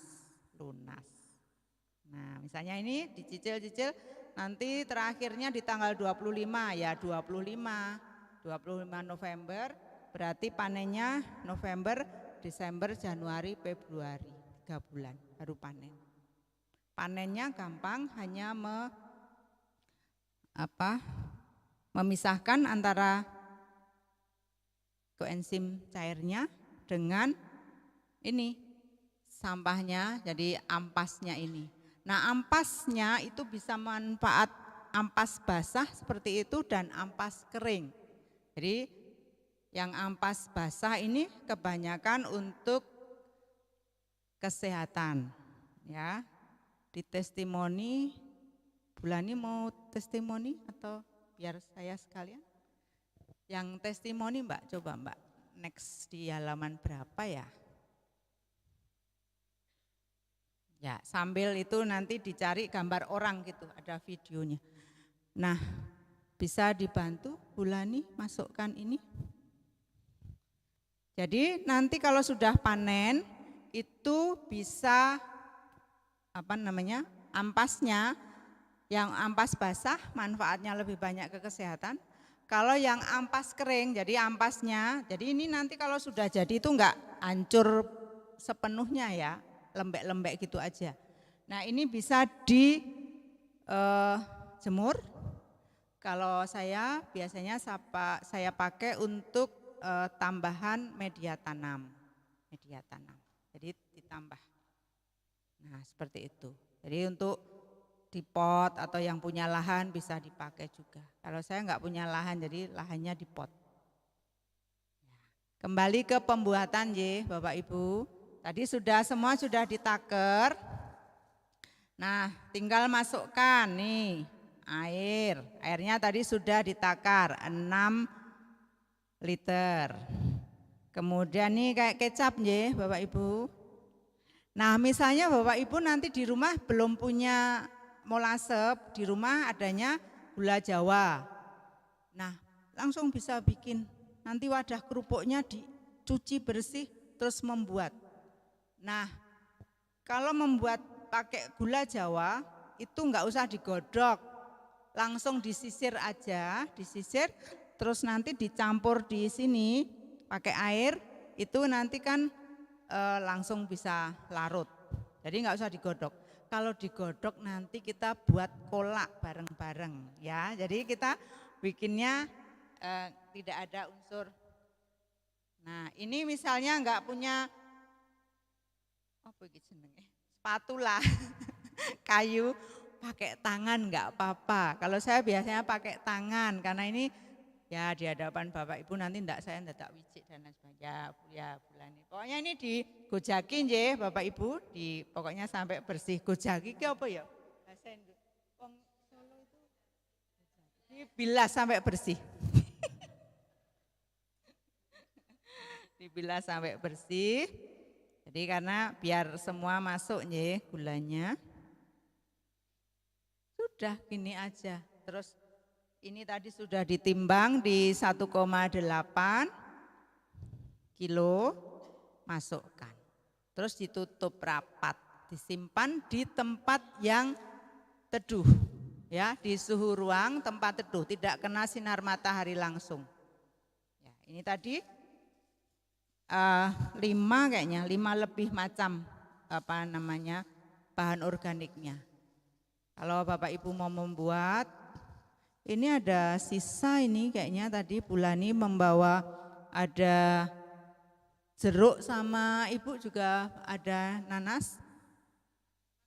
Nah, misalnya ini dicicil-cicil, nanti terakhirnya di tanggal 25 ya 25 November, berarti panennya November, Desember, Januari, Februari, 3 bulan baru panen. Panennya gampang, hanya memisahkan antara koenzim cairnya dengan ini sampahnya, jadi ampasnya ini. Nah, ampasnya itu bisa manfaat ampas basah seperti itu dan ampas kering. Jadi yang ampas basah ini kebanyakan untuk kesehatan, ya. Di testimoni, Bulani mau testimoni atau biar saya sekalian? Yang testimoni Mbak, coba Mbak, next di halaman berapa ya? Ya, sambil itu nanti dicari gambar orang gitu, ada videonya. Nah, bisa dibantu Bulani masukkan ini. Jadi nanti kalau sudah panen itu bisa ampasnya, yang ampas basah manfaatnya lebih banyak ke kesehatan. Kalau yang ampas kering, jadi ampasnya, jadi ini nanti kalau sudah jadi itu enggak hancur sepenuhnya ya, lembek-lembek gitu aja. Nah, ini bisa dijemur. Kalau saya biasanya saya pakai untuk tambahan media tanam. Jadi ditambah. Nah, seperti itu. Jadi untuk di pot atau yang punya lahan bisa dipakai juga. Kalau saya enggak punya lahan, jadi lahannya di pot. Kembali ke pembuatan Bapak Ibu. Tadi semua sudah ditaker. Nah, tinggal masukkan nih air. Airnya tadi sudah ditakar 6 liter. Kemudian nih kayak kecap Bapak Ibu. Nah, misalnya Bapak Ibu nanti di rumah belum punya molase, di rumah adanya gula Jawa. Nah, langsung bisa bikin. Nanti wadah kerupuknya dicuci bersih terus membuat. Nah, kalau membuat pakai gula Jawa itu enggak usah digodok. Langsung disisir aja, terus nanti dicampur di sini pakai air, itu nanti kan langsung bisa larut. Jadi enggak usah digodok. Kalau digodok nanti kita buat kolak bareng-bareng ya. Jadi kita bikinnya tidak ada unsur. Nah, ini misalnya enggak punya spatula kayu, pakai tangan enggak apa-apa. Kalau saya biasanya pakai tangan karena ini ya di hadapan Bapak Ibu nanti saya enggak wicik dan lain sebagainya. Ya Bulani. Pokoknya ini digojakin Bapak Ibu, pokoknya sampai bersih. Gojaki ki apa ya? Bahasa Wong Solo itu dibilas sampai bersih. Dibilas sampai bersih. Jadi karena biar semua masuk nih gulanya. Sudah gini aja. Terus ini tadi sudah ditimbang di 1,8 kilo, masukkan. Terus ditutup rapat, disimpan di tempat yang teduh. Ya, di suhu ruang tempat teduh, tidak kena sinar matahari langsung. Ya, ini tadi 5 kayaknya, 5 lebih macam bahan organiknya. Kalau Bapak Ibu mau membuat, ini ada sisa ini kayaknya tadi Bulani membawa ada jeruk sama Ibu juga ada nanas.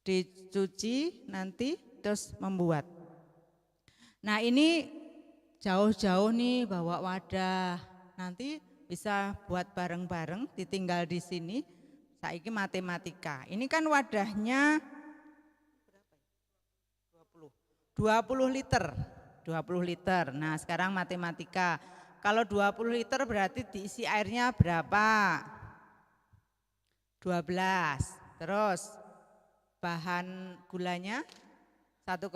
Dicuci nanti terus membuat. Nah ini jauh-jauh nih bawa wadah, nanti bisa buat bareng-bareng, ditinggal di sini. Saiki matematika. Ini kan wadahnya 20 liter. 20 liter. Nah, sekarang matematika. Kalau 20 liter berarti diisi airnya berapa? 12. Terus bahan gulanya 1,2.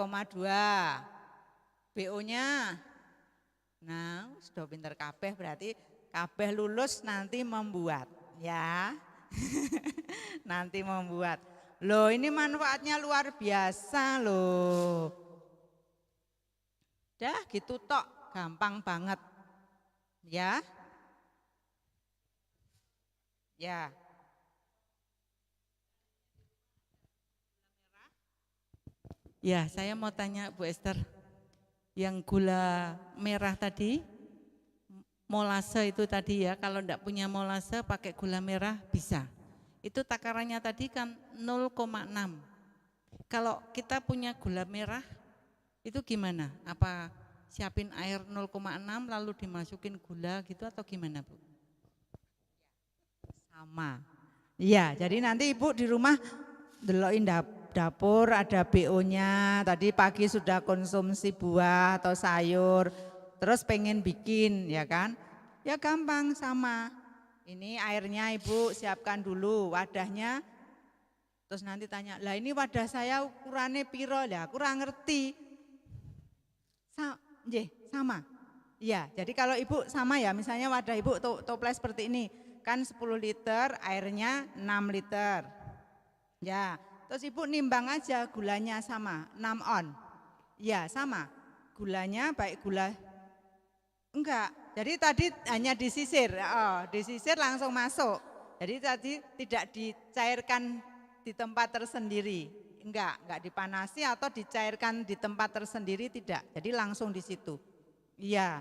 BO-nya. Nah, sudah pinter kabeh berarti kabeh lulus nanti membuat, ya. Nanti membuat. Loh, ini manfaatnya luar biasa loh. Dah gitu tok, gampang banget. Ya. Ya. Ya, saya mau tanya Bu Esther, yang gula merah tadi, molase itu tadi ya, kalau enggak punya molase pakai gula merah bisa. Itu takarannya tadi kan 0,6. Kalau kita punya gula merah, itu gimana? Apa siapin air 0,6 lalu dimasukin gula gitu atau gimana Bu? Sama. Iya, jadi nanti Ibu di rumah delokin dapur ada BO-nya, tadi pagi sudah konsumsi buah atau sayur, terus pengen bikin ya kan, ya gampang sama. Ini airnya Ibu siapkan dulu, wadahnya, terus nanti tanya, lah ini wadah saya ukurannya piro, lah kurang ngerti. Sama. Iya, jadi kalau Ibu sama ya, misalnya wadah Ibu toples seperti ini, kan 10 liter, airnya 6 liter. Ya, terus Ibu nimbang aja gulanya sama, 6 on. Ya sama, gulanya baik gula, enggak. Jadi tadi hanya disisir, disisir langsung masuk. Jadi tadi tidak dicairkan di tempat tersendiri, enggak dipanasi atau dicairkan di tempat tersendiri, tidak. Jadi langsung di situ. Iya,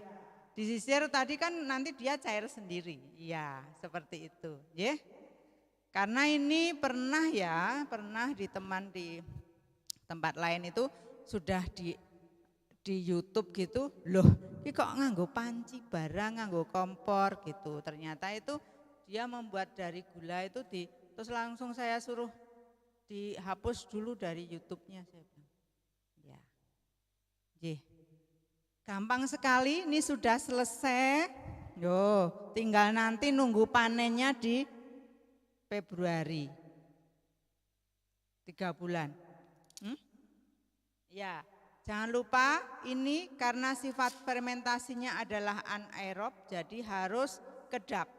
disisir tadi kan nanti dia cair sendiri. Iya, seperti itu. Ya. Karena ini pernah di tempat lain itu sudah di YouTube gitu, loh ini kok nganggo panci barang, nganggo kompor gitu. Ternyata itu dia membuat dari gula itu terus langsung saya suruh dihapus dulu dari YouTube-nya, saya bilang. Ya. Gampang sekali, ini sudah selesai. Yo, tinggal nanti nunggu panennya di Februari, 3 bulan. Ya, jangan lupa ini karena sifat fermentasinya adalah anaerob, jadi harus kedap.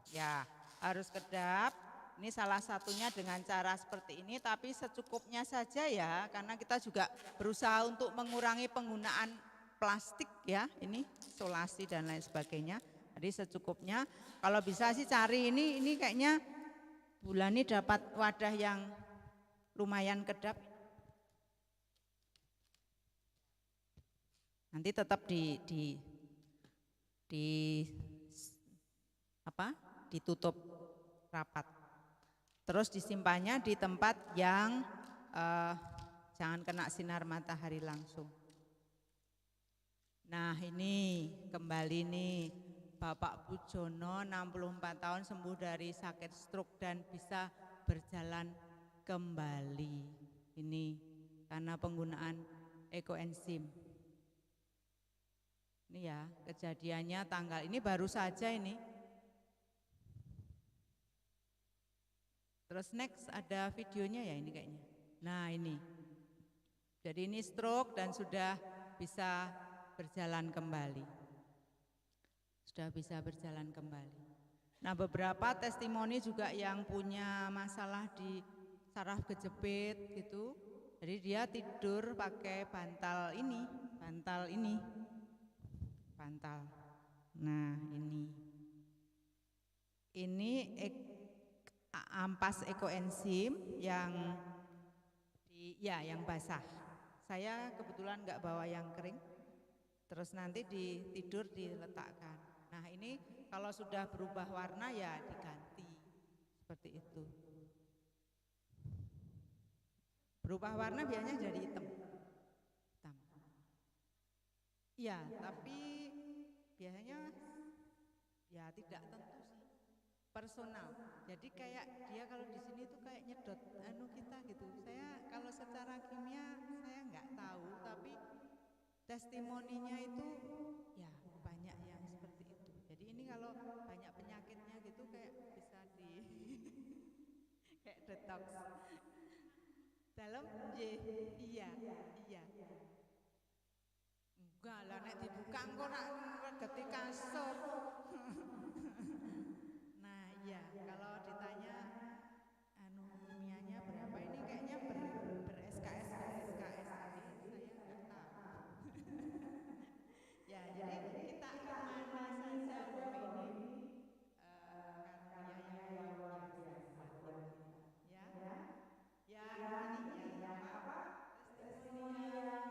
Ya, harus kedap. Ini salah satunya dengan cara seperti ini, tapi secukupnya saja ya, karena kita juga berusaha untuk mengurangi penggunaan plastik ya, ini isolasi dan lain sebagainya. Jadi secukupnya, kalau bisa sih cari ini kayaknya Bulani dapat wadah yang lumayan kedap. Nanti tetap ditutup rapat. Terus disimpannya di tempat yang jangan kena sinar matahari langsung. Nah ini kembali nih, Bapak Pujono 64 tahun sembuh dari sakit stroke dan bisa berjalan kembali. Ini karena penggunaan ekoenzim. Ini ya kejadiannya tanggal ini baru saja ini. Terus next ada videonya ya ini kayaknya. Nah ini. Jadi ini stroke dan sudah bisa berjalan kembali. Sudah bisa berjalan kembali. Nah beberapa testimoni juga yang punya masalah di saraf kejepit gitu. Jadi dia tidur pakai bantal ini. Bantal. Nah ini ampas ekoenzim yang yang basah. Saya kebetulan nggak bawa yang kering. Terus nanti tidur diletakkan. Nah ini kalau sudah berubah warna ya diganti seperti itu. Berubah warna biasanya jadi hitam. Ya, tapi biasanya ya tidak tentu sih. Personal. Jadi kayak dia kalau di sini tuh kayak nyedot kita gitu. Saya kalau secara kimia saya nggak tahu, tapi testimoninya itu ya banyak yang seperti itu. Jadi ini kalau banyak penyakitnya gitu kayak bisa kayak detox. Dalam iya. Enggak lah nek dibuka engko nak regeti kasur. Nah, iya, kalau ditanya kimianya berapa ini kayaknya ber-SKS ini saya enggak tahu. Ya, jadi kita amani saja bahwa ini karya yang luar biasa buat kita. Ya ini ya apa? Testimoninya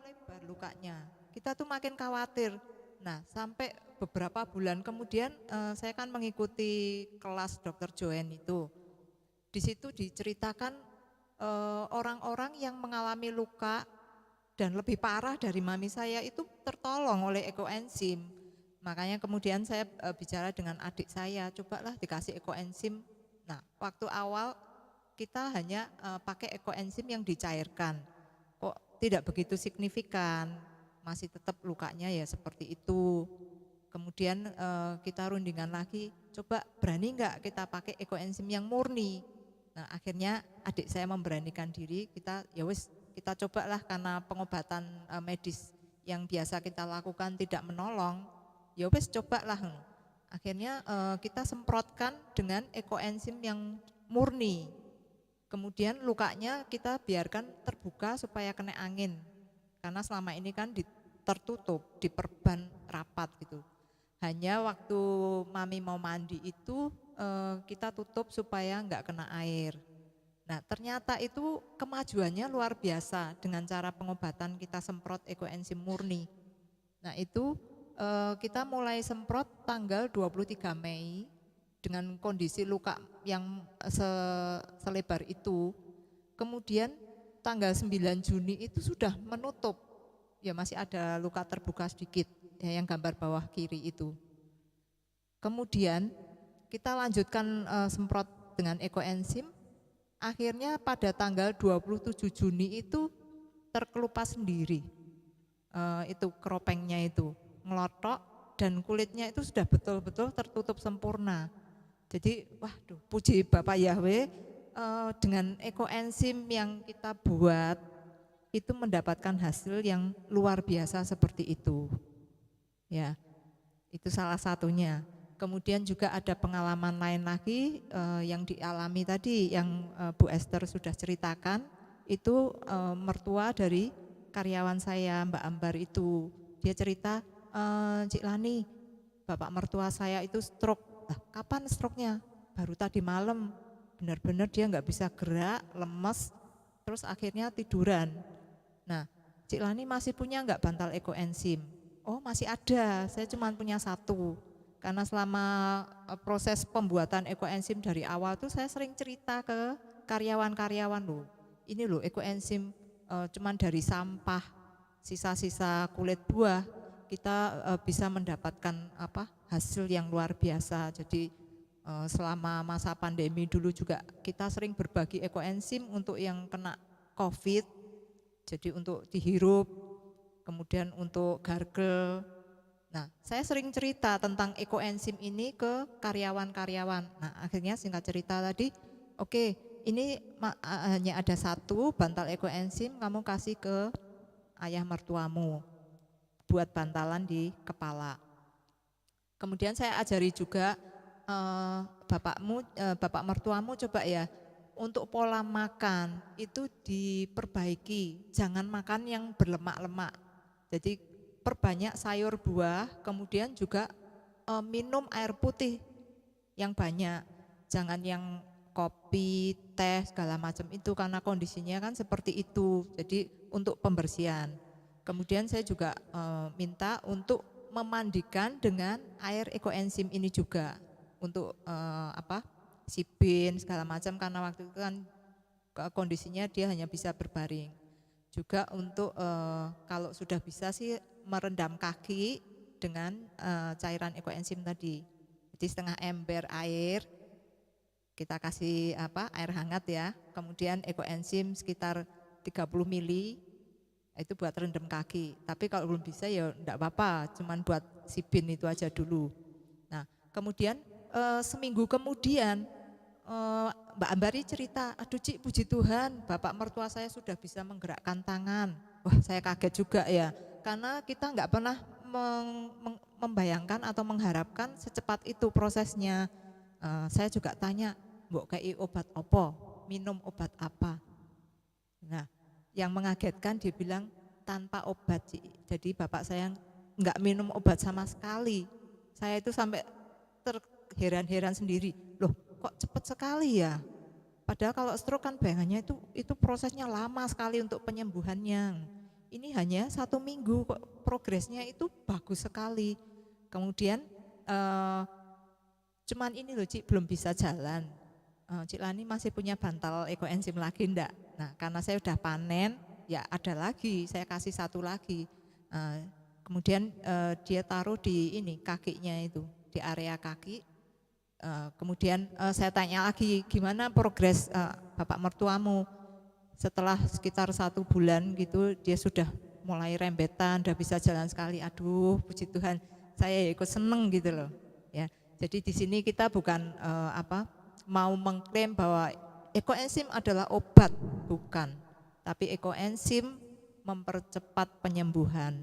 lebar lukanya. Kita tuh makin khawatir. Nah, sampai beberapa bulan kemudian saya kan mengikuti kelas Dr. Joen itu. Di situ diceritakan orang-orang yang mengalami luka dan lebih parah dari mami saya itu tertolong oleh ekoenzim. Makanya kemudian saya bicara dengan adik saya, cobalah dikasih ekoenzim. Nah, waktu awal kita hanya pakai ekoenzim yang dicairkan. Kok tidak begitu signifikan, masih tetap lukanya ya seperti itu. Kemudian kita rundingan lagi, coba berani enggak kita pakai ekoenzim yang murni. Nah, akhirnya adik saya memberanikan diri, kita cobalah karena pengobatan medis yang biasa kita lakukan tidak menolong. Ya wes cobalah. Akhirnya kita semprotkan dengan ekoenzim yang murni. Kemudian lukanya kita biarkan terbuka supaya kena angin. Karena selama ini kan tertutup, diperban rapat gitu. Hanya waktu mami mau mandi itu kita tutup supaya enggak kena air. Nah, ternyata itu kemajuannya luar biasa dengan cara pengobatan kita semprot ekoenzim murni. Nah, itu kita mulai semprot tanggal 23 Mei dengan kondisi luka yang selebar itu. Kemudian tanggal 9 Juni itu sudah menutup. Ya masih ada luka terbuka sedikit ya, yang gambar bawah kiri itu. Kemudian kita lanjutkan semprot dengan ekoenzim. akhirnya pada tanggal 27 Juni itu terkelupas sendiri. Itu keropengnya itu ngelotok dan kulitnya itu sudah betul-betul tertutup sempurna. Jadi waduh, puji Bapak Yahweh, dengan ekoenzim yang kita buat itu mendapatkan hasil yang luar biasa seperti itu. Ya, itu salah satunya. Kemudian juga ada pengalaman lain lagi yang dialami tadi yang Bu Esther sudah ceritakan, itu mertua dari karyawan saya Mbak Ambar itu. Dia cerita, Cik Lani, bapak mertua saya itu stroke. Kapan stroke-nya? Baru tadi malam, benar-benar dia nggak bisa gerak, lemes, terus akhirnya tiduran. Nah, Cik Lani masih punya nggak bantal ekoenzim? Oh masih ada, saya cuma punya satu. Karena selama proses pembuatan ekoenzim dari awal tuh saya sering cerita ke karyawan-karyawan loh. Ini loh ekoenzim cuman dari sampah, sisa-sisa kulit buah kita bisa mendapatkan hasil yang luar biasa. Jadi selama masa pandemi dulu juga kita sering berbagi ekoenzim untuk yang kena COVID. Jadi untuk dihirup, kemudian untuk gargle. Nah, saya sering cerita tentang ekoenzim ini ke karyawan-karyawan. Nah, akhirnya singkat cerita tadi, oke, ini hanya ada satu bantal ekoenzim, kamu kasih ke ayah mertuamu buat bantalan di kepala. Kemudian saya ajari juga bapak mertuamu coba ya, untuk pola makan itu diperbaiki, jangan makan yang berlemak-lemak. Jadi perbanyak sayur buah, kemudian juga minum air putih yang banyak, jangan yang kopi, teh, segala macam itu karena kondisinya kan seperti itu, jadi untuk pembersihan. Kemudian saya juga minta untuk memandikan dengan air ekoenzim ini juga, untuk sibin segala macam karena waktu itu kan kondisinya dia hanya bisa berbaring. Juga untuk kalau sudah bisa sih merendam kaki dengan cairan ekoenzim tadi. Jadi setengah ember air kita kasih air hangat ya. Kemudian ekoenzim sekitar 30 mili itu buat rendam kaki. Tapi kalau belum bisa ya enggak apa-apa, cuman buat sibin itu aja dulu. Nah, kemudian seminggu kemudian Mbak Ambari cerita, aduh Cik puji Tuhan bapak mertua saya sudah bisa menggerakkan tangan. Wah saya kaget juga ya, karena kita nggak pernah membayangkan atau mengharapkan secepat itu prosesnya. Saya juga tanya, mbok kayak obat apa, minum obat apa. Nah yang mengagetkan dia bilang tanpa obat Cik. Jadi bapak saya nggak minum obat sama sekali. Saya itu sampai terheran-heran sendiri, loh kok cepat sekali ya. Padahal kalau stroke kan bayangannya itu prosesnya lama sekali untuk penyembuhannya. Ini hanya 1 minggu kok progresnya itu bagus sekali. Kemudian cuman ini loh Cik belum bisa jalan. Cik Lani masih punya bantal ekoenzim lagi enggak? Nah karena saya udah panen ya ada lagi, saya kasih satu lagi. Kemudian dia taruh di ini kakinya itu, di area kaki. Kemudian saya tanya lagi gimana progres bapak mertuamu. Setelah sekitar 1 bulan gitu dia sudah mulai rembetan, udah bisa jalan sekali. Aduh puji Tuhan saya ikut seneng gitu loh ya. Jadi di sini kita bukan mau mengklaim bahwa ekoenzim adalah obat, bukan. Tapi ekoenzim mempercepat penyembuhan,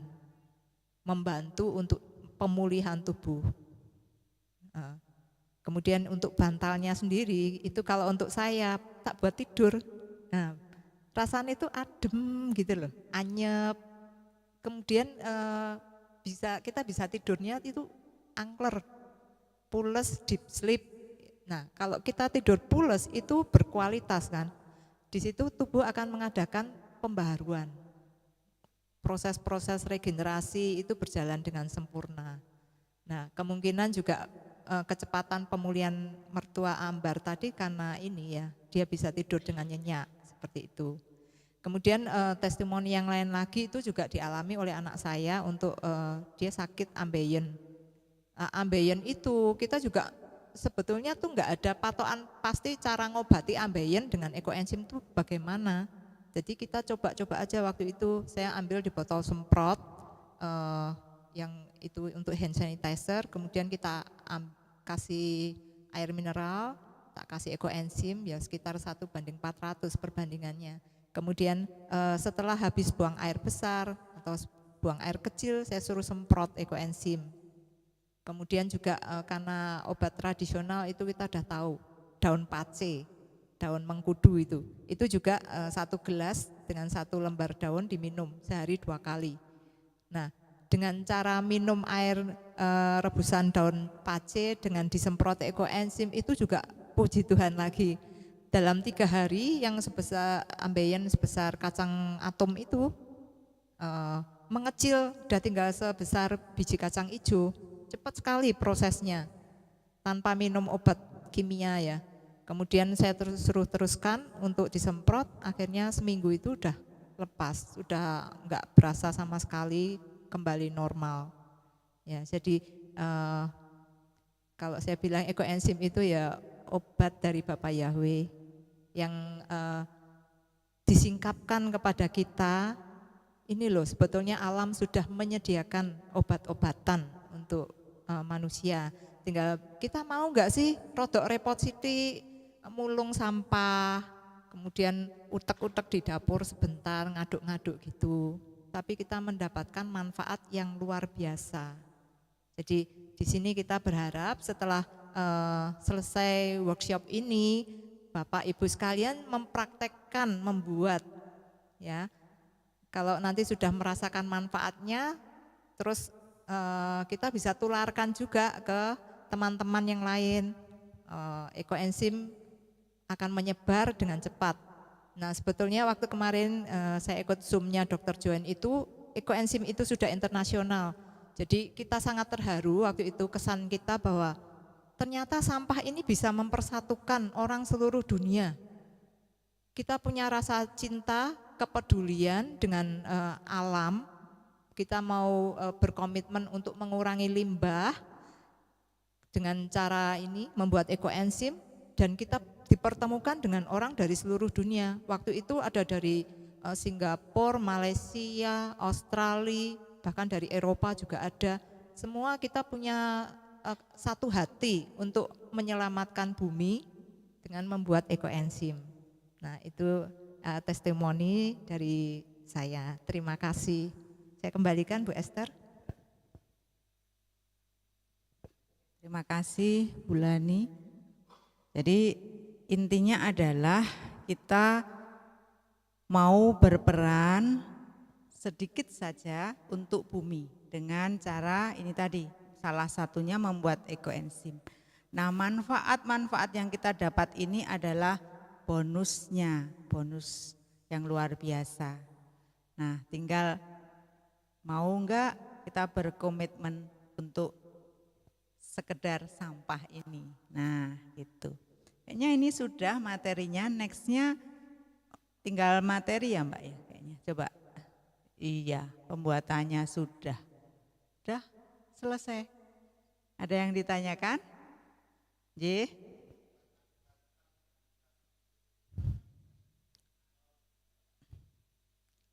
membantu untuk pemulihan tubuh. Kemudian untuk bantalnya sendiri itu kalau untuk saya tak buat tidur. Nah, rasanya itu adem gitu loh, anyep. Kemudian kita bisa tidurnya itu angler, pules, deep sleep. Nah, kalau kita tidur pules itu berkualitas kan. Di situ tubuh akan mengadakan pembaharuan. Proses-proses regenerasi itu berjalan dengan sempurna. Nah, kemungkinan juga kecepatan pemulihan mertua Ambar tadi karena ini ya, dia bisa tidur dengan nyenyak seperti itu. Kemudian testimoni yang lain lagi itu juga dialami oleh anak saya untuk dia sakit ambeien. Ambeien itu kita juga sebetulnya tuh nggak ada patokan pasti cara ngobati ambeien dengan ekoenzim tuh bagaimana. Jadi kita coba-coba aja waktu itu saya ambil di botol semprot yang itu untuk hand sanitizer, kemudian kita kasih air mineral, tak kasih ekoenzim ya sekitar 1:400 perbandingannya. Kemudian setelah habis buang air besar atau buang air kecil saya suruh semprot ekoenzim. Kemudian juga karena obat tradisional itu kita udah tahu daun pace, daun mengkudu itu juga 1 gelas dengan 1 lembar daun diminum sehari 2 kali. Nah, dengan cara minum air rebusan daun pace dengan disemprot ekoenzim itu juga puji Tuhan lagi. Dalam 3 hari yang sebesar ambeien sebesar kacang atom itu mengecil, udah tinggal sebesar biji kacang hijau. Cepat sekali prosesnya tanpa minum obat kimia ya. Kemudian saya teruskan untuk disemprot, akhirnya seminggu itu udah lepas, udah enggak berasa sama sekali, kembali normal. Ya, jadi kalau saya bilang ekoenzim itu ya obat dari Bapak Yahweh yang disingkapkan kepada kita. Ini loh sebetulnya alam sudah menyediakan obat-obatan untuk manusia. Tinggal kita mau enggak sih rodok repot sithik mulung sampah, kemudian utek-utek di dapur sebentar, ngaduk-ngaduk gitu. Tapi kita mendapatkan manfaat yang luar biasa. Jadi di sini kita berharap setelah selesai workshop ini, Bapak Ibu sekalian mempraktekkan membuat ya. Kalau nanti sudah merasakan manfaatnya, terus kita bisa tularkan juga ke teman-teman yang lain. Ekoenzim akan menyebar dengan cepat. Nah sebetulnya waktu kemarin saya ikut Zoom-nya Dr. Joen itu, ekoenzim itu sudah internasional. Jadi kita sangat terharu waktu itu, kesan kita bahwa ternyata sampah ini bisa mempersatukan orang seluruh dunia. Kita punya rasa cinta, kepedulian dengan alam, kita mau berkomitmen untuk mengurangi limbah dengan cara ini membuat ekoenzim, dan kita dipertemukan dengan orang dari seluruh dunia. Waktu itu ada dari Singapura, Malaysia, Australia, bahkan dari Eropa juga ada. Semua kita punya satu hati untuk menyelamatkan bumi dengan membuat ekoenzim. Nah itu testimoni dari saya. Terima kasih. Saya kembalikan Bu Esther. Terima kasih Bu Lani. Jadi intinya adalah kita mau berperan sedikit saja untuk bumi dengan cara ini tadi, salah satunya membuat ekoenzim. Nah manfaat-manfaat yang kita dapat ini adalah bonusnya, bonus yang luar biasa. Nah tinggal mau enggak kita berkomitmen untuk sekedar sampah ini. Nah itu. Kayaknya ini sudah materinya, nextnya tinggal materi ya Mbak ya kayaknya. Coba. Iya, pembuatannya sudah. Sudah selesai. Ada yang ditanyakan? J?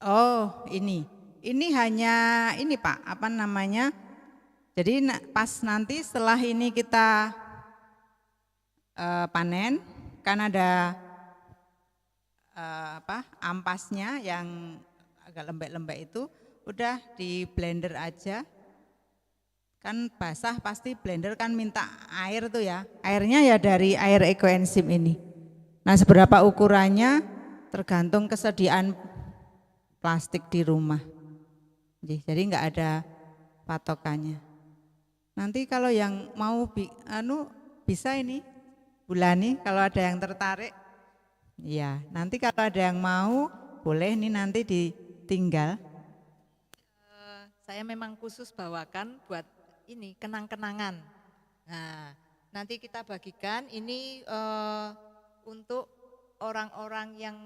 Oh ini. Ini hanya ini Pak, apa namanya? Jadi pas nanti setelah ini kita panen, kan ada ampasnya yang agak lembek-lembek itu, udah di blender aja. Kan basah pasti blender kan minta air tuh ya. Airnya ya dari air ekoenzim ini. Nah seberapa ukurannya tergantung kesediaan plastik di rumah. Jadi enggak ada patokannya. Nanti kalau yang mau bisa ini Bulani kalau ada yang tertarik. Ya, nanti kalau ada yang mau boleh ini nanti ditinggal. Saya memang khusus bawakan buat ini kenang-kenangan. Nah, nanti kita bagikan ini untuk orang-orang yang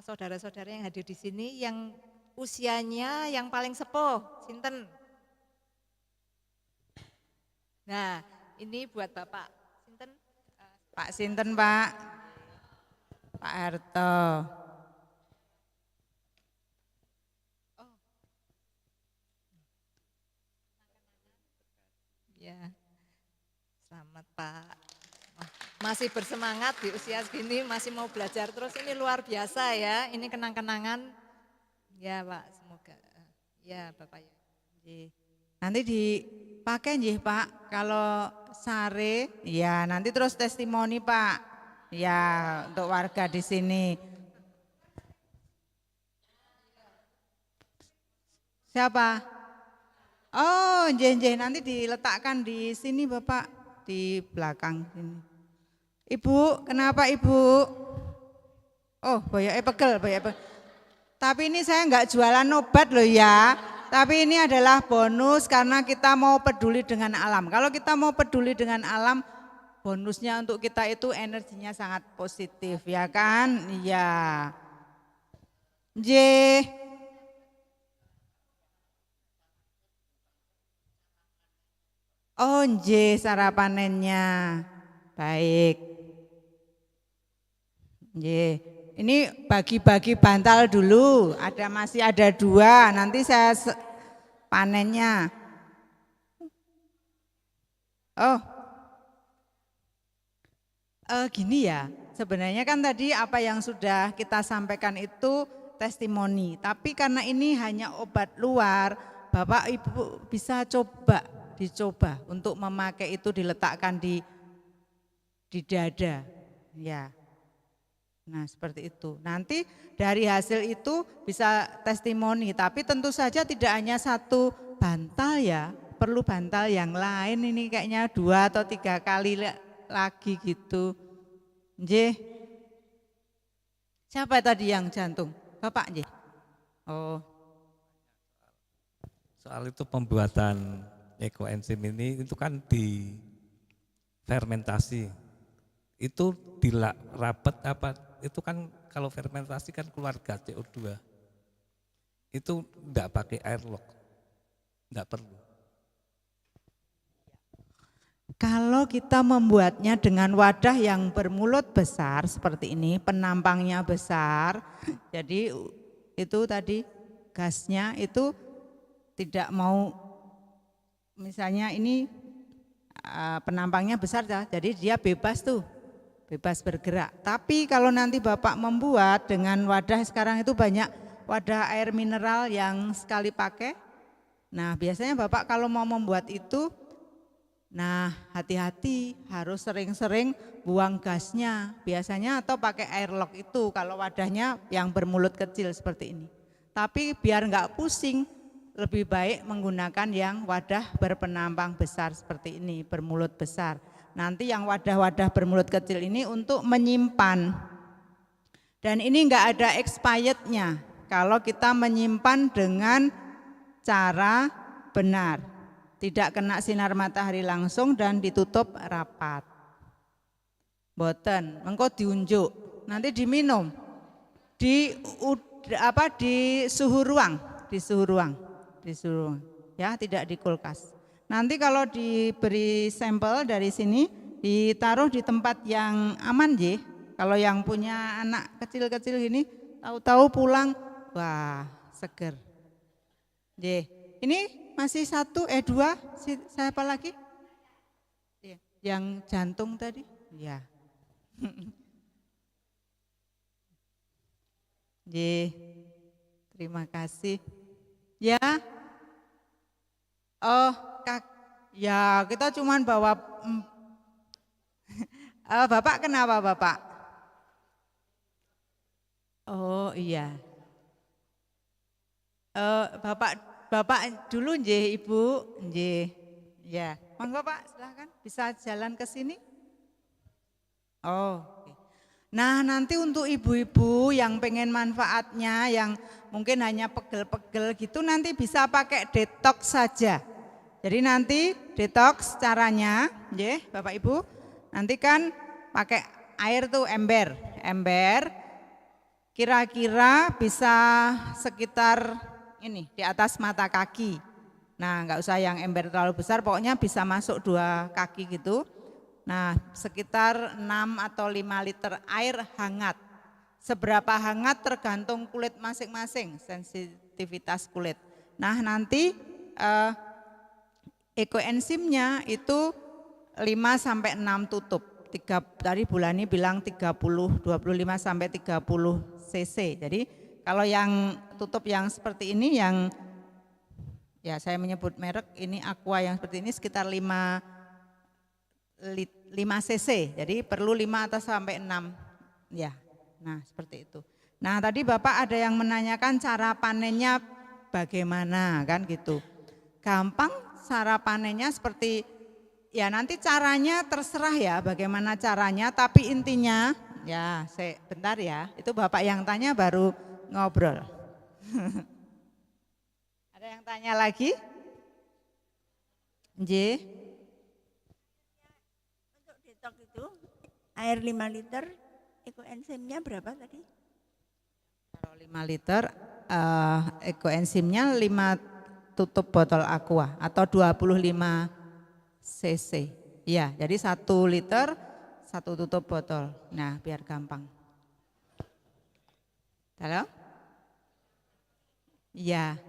saudara-saudara yang hadir di sini yang usianya yang paling sepuh, sinten? Nah, ini buat Bapak, sinten Pak Sinten Pak? Pak Harto. Ya, selamat Pak. Wah, masih bersemangat di usia segini, masih mau belajar terus, ini luar biasa ya. Ini kenang-kenangan. Ya Pak, semoga. Ya Bapak ya. Nggih. Nanti dipakai nggih Pak, kalau sare, ya nanti terus testimoni Pak. Ya untuk warga di sini. Siapa? Oh, nggih nanti diletakkan di sini Bapak, di belakang sini. Ibu, kenapa Ibu? Oh, boyoke pegel. Tapi ini saya enggak jualan obat loh ya. Tapi ini adalah bonus karena kita mau peduli dengan alam. Kalau kita mau peduli dengan alam, bonusnya untuk kita itu energinya sangat positif ya kan? Iya. Nggih. Oh nggih sarapanennya. Baik. Nggih. Ini bagi-bagi bantal dulu. Masih ada 2. Nanti saya panennya. Oh. Gini ya. Sebenarnya kan tadi apa yang sudah kita sampaikan itu testimoni. Tapi karena ini hanya obat luar, Bapak Ibu bisa dicoba untuk memakai itu, diletakkan di dada, ya. Nah seperti itu. Nanti dari hasil itu bisa testimoni, tapi tentu saja tidak hanya 1 bantal ya, perlu bantal yang lain ini kayaknya 2 atau 3 kali lagi gitu. Nggih. Siapa tadi yang jantung? Bapak nggih. Oh. Soal itu pembuatan ekoenzim ini itu kan di fermentasi, itu rapet apa, itu kan kalau fermentasi kan keluar gas CO2, itu enggak pakai airlock, enggak perlu. Kalau kita membuatnya dengan wadah yang bermulut besar seperti ini, penampangnya besar, jadi itu tadi gasnya itu tidak mau. Misalnya ini penampangnya besar ya, jadi dia bebas tuh, bebas bergerak. Tapi kalau nanti Bapak membuat dengan wadah, sekarang itu banyak wadah air mineral yang sekali pakai. Nah biasanya Bapak kalau mau membuat itu, nah hati-hati harus sering-sering buang gasnya biasanya, atau pakai airlock itu kalau wadahnya yang bermulut kecil seperti ini. Tapi biar enggak pusing, lebih baik menggunakan yang wadah berpenampang besar seperti ini, bermulut besar. Nanti yang wadah-wadah bermulut kecil ini untuk menyimpan. Dan ini enggak ada expirednya kalau kita menyimpan dengan cara benar. Tidak kena sinar matahari langsung dan ditutup rapat. Boten, engko diunjuk, nanti diminum. Di suhu ruang, ya, tidak di kulkas. Nanti kalau diberi sampel dari sini, ditaruh di tempat yang aman nggih. Kalau yang punya anak kecil-kecil gini, tahu-tahu pulang, wah seger. Nggih. Ini masih 2, siapa lagi? Yang jantung tadi? Ya. Nggih. Terima kasih. Ya. Oh, ya kita cuman bawa Bapak kenapa Bapak? Oh iya. Bapak dulu nggih Ibu, nggih. Ya, monggo Pak, silakan bisa jalan ke sini. Oh. Oke. Nah, nanti untuk ibu-ibu yang pengen manfaatnya, yang mungkin hanya pegel-pegel gitu, nanti bisa pakai detox saja. Jadi nanti detox caranya, nggih, Bapak Ibu, nanti kan pakai air tuh ember, kira-kira bisa sekitar ini di atas mata kaki. Nah, enggak usah yang ember terlalu besar, pokoknya bisa masuk 2 kaki gitu. Nah, sekitar 6 atau 5 liter air hangat. Seberapa hangat tergantung kulit masing-masing, sensitivitas kulit. Nah, nanti ekoenzimnya itu 5 sampai 6 tutup. Tadi Bulani bilang 30, 25 sampai 30 cc. Jadi kalau yang tutup yang seperti ini yang ya saya menyebut merek ini Aqua yang seperti ini sekitar 5 cc. Jadi perlu 5 atau sampai 6. Ya. Nah, seperti itu. Nah, tadi Bapak ada yang menanyakan cara panennya bagaimana kan gitu. Gampang cara panennya seperti ya nanti caranya terserah ya bagaimana caranya, tapi intinya ya bentar ya, itu Bapak yang tanya baru ngobrol. Ada yang tanya lagi? J? Untuk detok itu air 5 liter ekoenzimnya berapa tadi? Kalau 5 liter ekoenzimnya 5 tutup botol Aqua atau 25 cc. Ya, jadi 1 liter 1 tutup botol. Nah, biar gampang. Halo? Iya.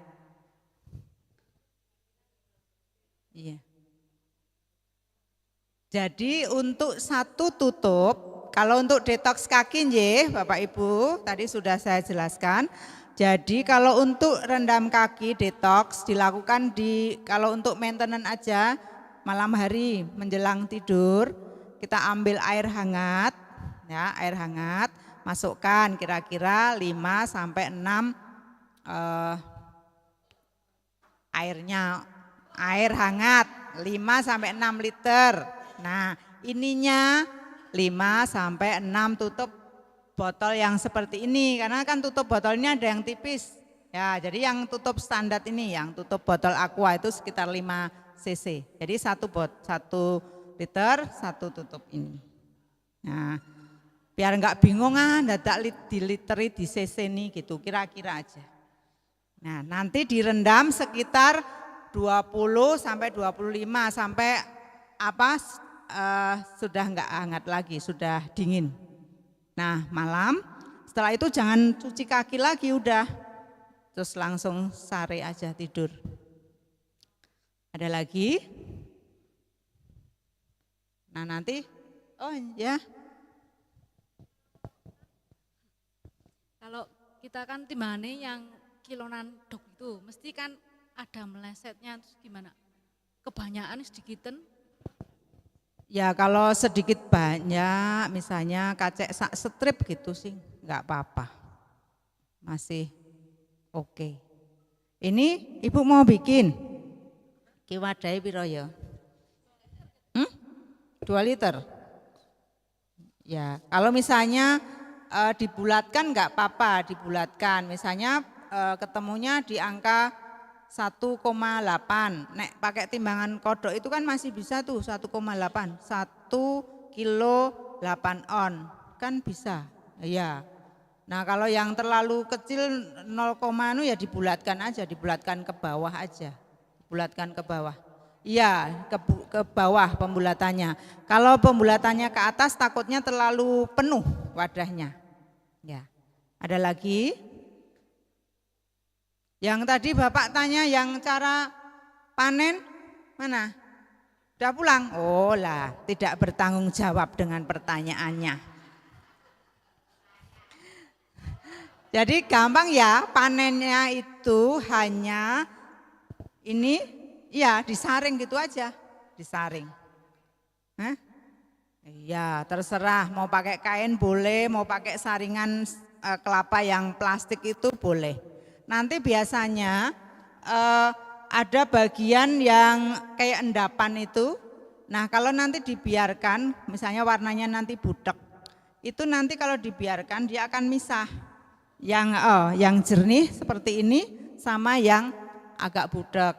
Iya. Jadi untuk 1 tutup, kalau untuk detoks kaki nggih, Bapak Ibu, tadi sudah saya jelaskan. Jadi kalau untuk rendam kaki detox dilakukan kalau untuk maintenance aja malam hari menjelang tidur kita ambil air hangat ya, air hangat masukkan kira-kira 5 sampai 6 air hangat 5 sampai 6 liter. Nah, ininya 5 sampai 6 tutup botol yang seperti ini, karena kan tutup botolnya ada yang tipis. Ya, jadi yang tutup standar ini, yang tutup botol Aqua itu sekitar 5 cc. Jadi 1 liter 1 tutup ini. Nah, biar enggak bingung dadak diliteri di cc ini gitu, kira-kira aja. Nah, nanti direndam sekitar 20 sampai 25 sampai sudah enggak hangat lagi, sudah dingin. Nah, malam setelah itu jangan cuci kaki lagi udah. Terus langsung sare aja tidur. Ada lagi? Nah, nanti oh ya. Kalau kita kan timbangannya yang kilonan dok itu, mesti kan ada melesetnya, terus gimana? Kebanyakan sedikitan. Ya kalau sedikit banyak, misalnya kacek sak strip gitu sih, nggak apa-apa, masih oke. Ini Ibu mau bikin, kiwadai piro ya? 2 liter? Ya kalau misalnya dibulatkan nggak apa-apa, dibulatkan, misalnya ketemunya di angka 1,8. Nek pakai timbangan kodok itu kan masih bisa tuh 1,8. 1 kilo 8 on. Kan bisa. Iya. Nah, kalau yang terlalu kecil 0, ya dibulatkan aja, dibulatkan ke bawah aja. Bulatkan ke bawah. Iya, ke bawah pembulatannya. Kalau pembulatannya ke atas takutnya terlalu penuh wadahnya. Ya. Ada lagi? Yang tadi Bapak tanya yang cara panen mana? Udah pulang? Oh lah, tidak bertanggung jawab dengan pertanyaannya. Jadi gampang ya, panennya itu hanya ini, ya disaring gitu aja, disaring. Iya, terserah mau pakai kain boleh, mau pakai saringan kelapa yang plastik itu boleh. Nanti biasanya ada bagian yang kayak endapan itu. Nah, kalau nanti dibiarkan, misalnya warnanya nanti butek, itu nanti kalau dibiarkan dia akan misah. Yang jernih seperti ini sama yang agak butek.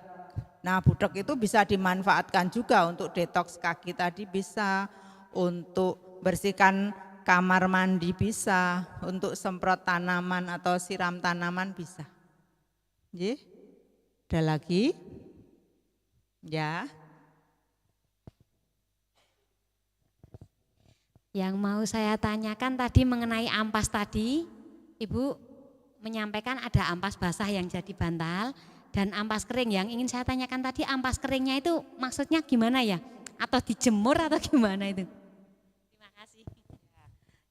Nah, butek itu bisa dimanfaatkan juga untuk detoks kaki tadi bisa, untuk bersihkan kamar mandi bisa, untuk semprot tanaman atau siram tanaman bisa. Ada lagi? Ya. Yang mau saya tanyakan tadi mengenai ampas tadi, Ibu menyampaikan ada ampas basah yang jadi bantal dan ampas kering. Yang ingin saya tanyakan tadi ampas keringnya itu maksudnya gimana ya? Atau dijemur atau gimana itu? Terima kasih.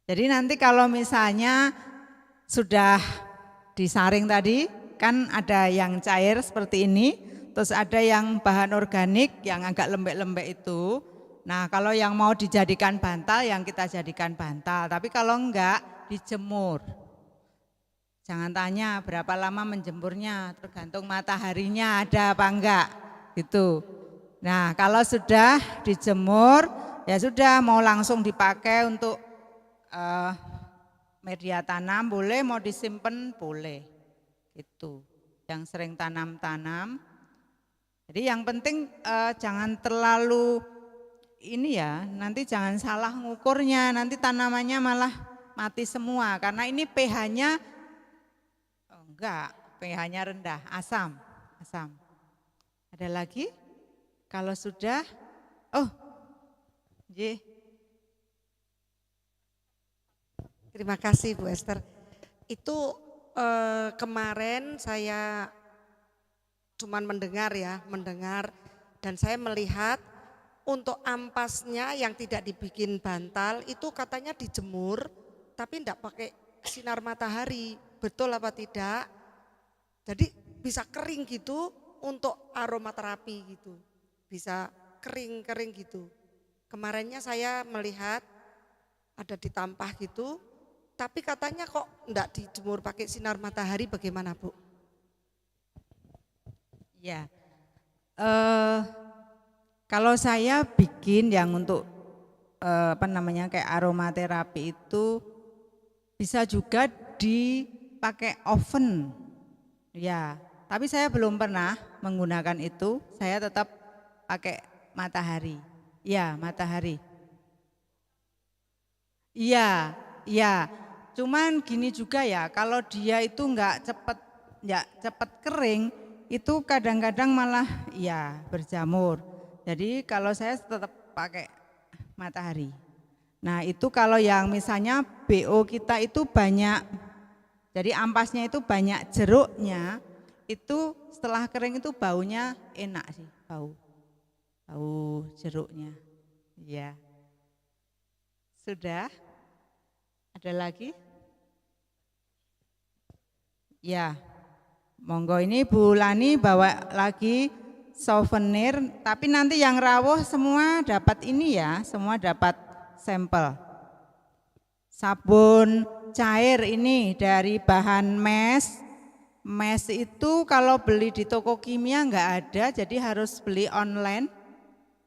Jadi nanti kalau misalnya sudah disaring tadi, kan ada yang cair seperti ini, terus ada yang bahan organik yang agak lembek-lembek itu. Nah kalau yang mau dijadikan bantal, yang kita jadikan bantal. Tapi kalau enggak, dijemur. Jangan tanya berapa lama menjemurnya, tergantung mataharinya ada apa enggak, gitu. Nah kalau sudah dijemur, ya sudah mau langsung dipakai untuk media tanam boleh, mau disimpan boleh, gitu. Yang sering tanam-tanam. Jadi yang penting jangan terlalu ini ya, nanti jangan salah ngukurnya, nanti tanamannya malah mati semua karena ini pH-nya enggak, pH-nya rendah, asam. Ada lagi? Kalau sudah, Terima kasih Bu Esther. Itu kemarin saya cuman mendengar dan saya melihat untuk ampasnya yang tidak dibikin bantal itu katanya dijemur tapi tidak pakai sinar matahari, betul apa tidak? Jadi bisa kering gitu untuk aromaterapi gitu, bisa kering gitu. Kemarinnya saya melihat ada ditampah gitu, tapi katanya kok enggak dijemur pakai sinar matahari, bagaimana Bu? Ya, kalau saya bikin yang untuk kayak aromaterapi itu bisa juga dipakai oven, ya. Tapi saya belum pernah menggunakan itu, saya tetap pakai matahari. Ya, matahari. Iya. Cuman gini juga ya, kalau dia itu nggak cepet kering, itu kadang-kadang malah ya berjamur. Jadi kalau saya tetap pakai matahari. Nah itu kalau yang misalnya BO kita itu banyak, jadi ampasnya itu banyak jeruknya, itu setelah kering itu baunya enak sih, bau jeruknya. Ya. Sudah? Ada lagi? Ya. Monggo ini Bu Lani bawa lagi souvenir, tapi nanti yang rawuh semua dapat ini ya, semua dapat sampel. Sabun cair ini dari bahan mes. Mes itu kalau beli di toko kimia enggak ada, jadi harus beli online.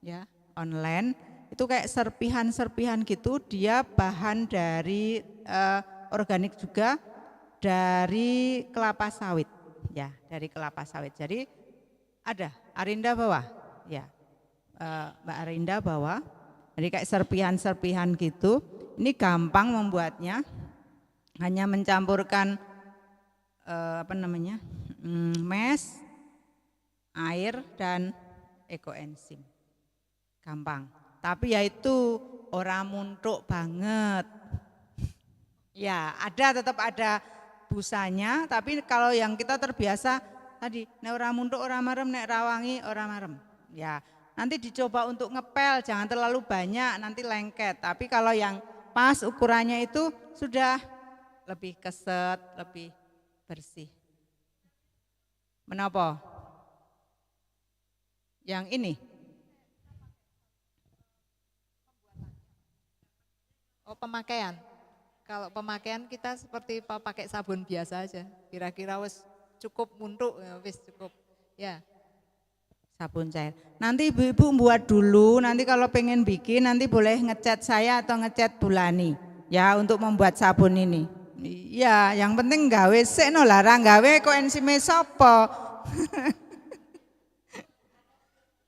Ya, online. Itu kayak serpihan-serpihan gitu, dia bahan dari organik juga, dari kelapa sawit. Ya, dari kelapa sawit. Jadi ada, Arinda bawa, ya, Mbak Arinda bawa. Jadi kayak serpihan-serpihan gitu. Ini gampang membuatnya, hanya mencampurkan mes, air dan ekoenzim. Gampang. Tapi ya itu ora muntuk banget. Ya, tetap ada busanya, tapi kalau yang kita terbiasa tadi, nek ora muntuk ora marem, nek rawangi ora marem. Ya, nanti dicoba untuk ngepel, jangan terlalu banyak, nanti lengket. Tapi kalau yang pas ukurannya itu sudah lebih keset, lebih bersih. Menapa? Yang ini? Oh, pemakaian. Kalau pemakaian kita seperti pakai sabun biasa aja. Kira-kira wis cukup muntuk, ya wis cukup. Ya. Sabun cair. Nanti ibu-ibu buat dulu, nanti kalau pengen bikin nanti boleh ngechat saya atau ngechat Bulani ya untuk membuat sabun ini. Iya, yang penting gawe sik no larang gawe kok enzime sapa.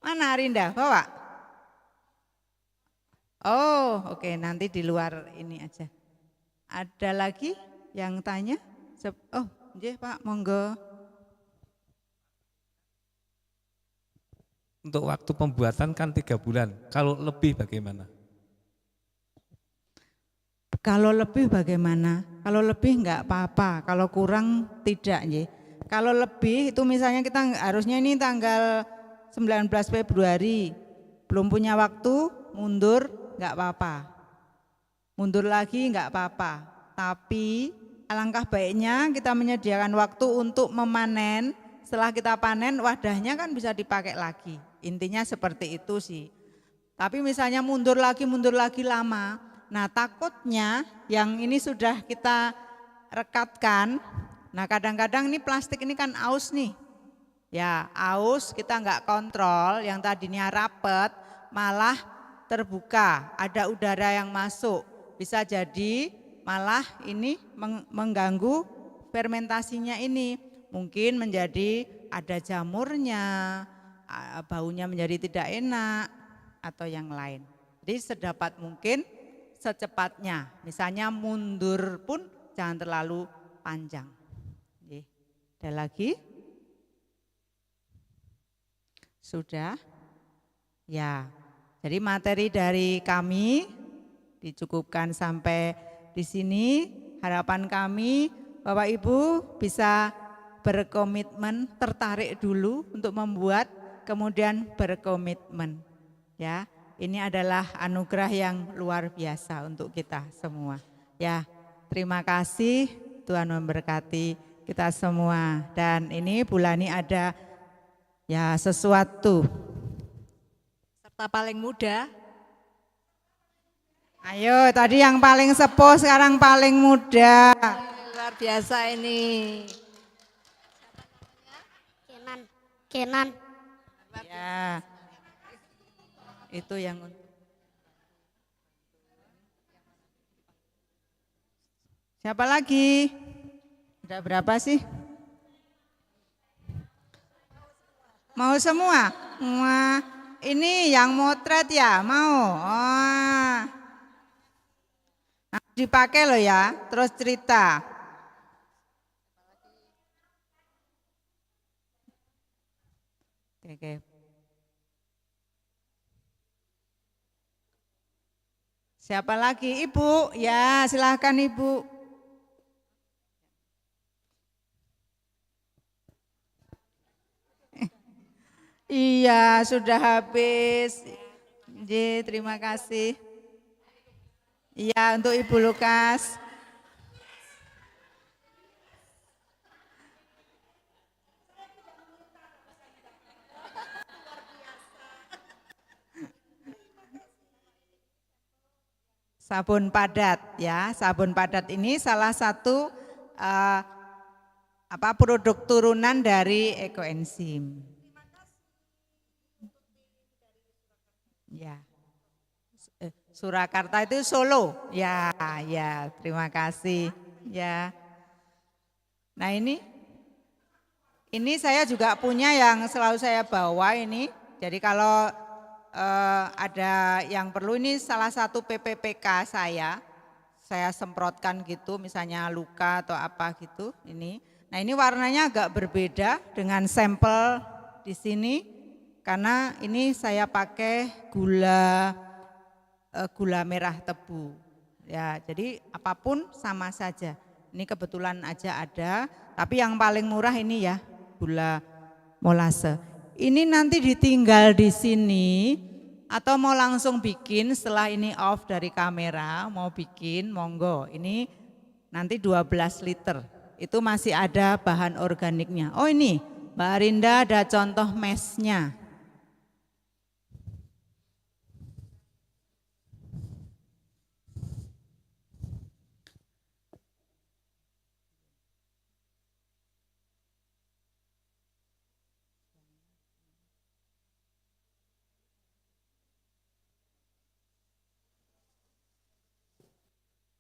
Mana Arinda? Bawa. Oh, oke, nanti di luar ini aja. Ada lagi yang tanya? Oh, nggih Pak, monggo. Untuk waktu pembuatan kan 3 bulan, kalau lebih bagaimana? Kalau lebih bagaimana? Kalau lebih enggak apa-apa, kalau kurang tidak nggih. Kalau lebih itu misalnya kita harusnya ini tanggal 19 Februari, belum punya waktu, mundur enggak apa-apa. Mundur lagi enggak apa-apa. Tapi alangkah baiknya kita menyediakan waktu untuk memanen. Setelah kita panen wadahnya kan bisa dipakai lagi. Intinya seperti itu sih. Tapi misalnya mundur lagi lama. Nah takutnya yang ini sudah kita rekatkan. Nah kadang-kadang ini plastik ini kan aus nih. Ya aus kita enggak kontrol, yang tadinya rapet malah terbuka, ada udara yang masuk. Bisa jadi malah ini mengganggu fermentasinya ini. Mungkin menjadi ada jamurnya, baunya menjadi tidak enak atau yang lain. Jadi sedapat mungkin secepatnya, misalnya mundur pun jangan terlalu panjang. Ada lagi? Sudah? Ya, jadi materi dari kami dicukupkan sampai di sini. Harapan kami Bapak Ibu bisa berkomitmen, tertarik dulu untuk membuat, kemudian berkomitmen. Ya, ini adalah anugerah yang luar biasa untuk kita semua. Ya, terima kasih, Tuhan memberkati kita semua. Dan ini Bulani ada ya sesuatu. Serta paling muda. Ayo, tadi yang paling sepuh, sekarang paling muda. Luar biasa ini. Kenan. Ya, itu yang siapa lagi? Ada berapa sih? Mau semua? Wah, ini yang motret ya, mau? Oh. Nah, dipakai loh ya, terus cerita. Oke. Siapa lagi? Ibu, ya silahkan Ibu. Iya, sudah habis. Terima kasih. Iya, untuk Ibu Lukas. Sabun padat ya, sabun padat ini salah satu produk turunan dari ekoenzim. Ya, Surakarta itu Solo. Ya, ya, terima kasih. Ya, nah ini saya juga punya yang selalu saya bawa ini. Jadi kalau ada yang perlu, ini salah satu PPPK saya semprotkan gitu, misalnya luka atau apa gitu. Ini, nah ini warnanya agak berbeda dengan sampel di sini, karena ini saya pakai gula merah tebu. Ya, jadi apapun sama saja. Ini kebetulan aja ada, tapi yang paling murah ini ya gula molase. Ini nanti ditinggal di sini atau mau langsung bikin setelah ini off dari kamera, mau bikin monggo. Ini nanti 12 liter. Itu masih ada bahan organiknya. Oh ini Mbak Arinda ada contoh mesnya.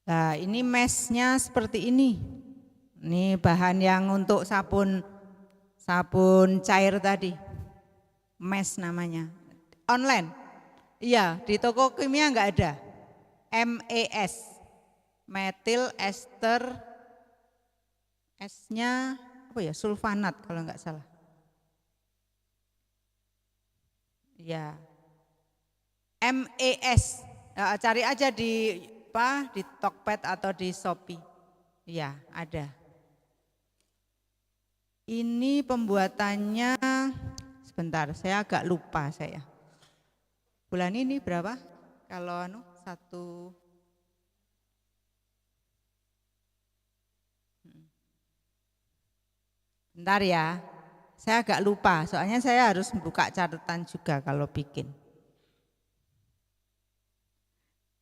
Nah ini mesnya seperti ini. Ini bahan yang untuk sabun cair tadi. Mes namanya. Online. Iya, di toko kimia enggak ada. MES. Metil ester S-nya apa ya? Sulfanat kalau enggak salah. Ya. MES. Nah, cari aja di di Tokped atau di Shopee. Iya, ada. Ini pembuatannya, sebentar, saya agak lupa saya. Bulan ini berapa? Kalau satu, bentar ya, saya agak lupa, soalnya saya harus buka catatan juga kalau bikin.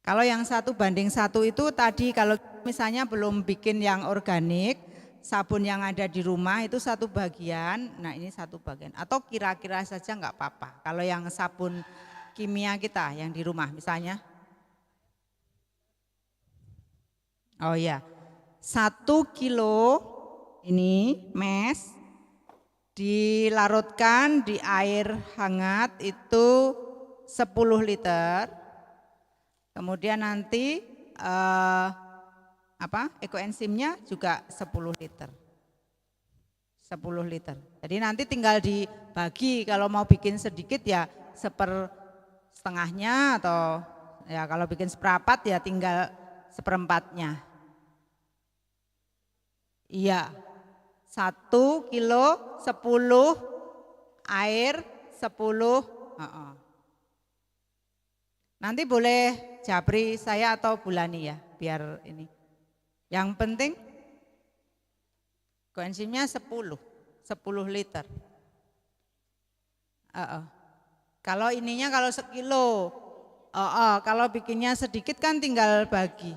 Kalau yang 1:1 itu tadi kalau misalnya belum bikin yang organik, sabun yang ada di rumah itu satu bagian, nah ini satu bagian. Atau kira-kira saja enggak apa-apa. Kalau yang sabun kimia kita yang di rumah misalnya. Oh ya, 1 kilo ini mes dilarutkan di air hangat itu 10 liter. Kemudian nanti ekoenzimnya juga 10 liter. 10 liter. Jadi nanti tinggal dibagi, kalau mau bikin sedikit ya 1/2-nya atau ya kalau bikin seperempat ya tinggal 1/4-nya. Iya. 1 kilo 10 air 10. Nanti boleh japri saya atau Bulani ya, biar ini. Yang penting koenzimnya 10 liter. Kalau ininya kalau sekilo, kalau bikinnya sedikit kan tinggal bagi.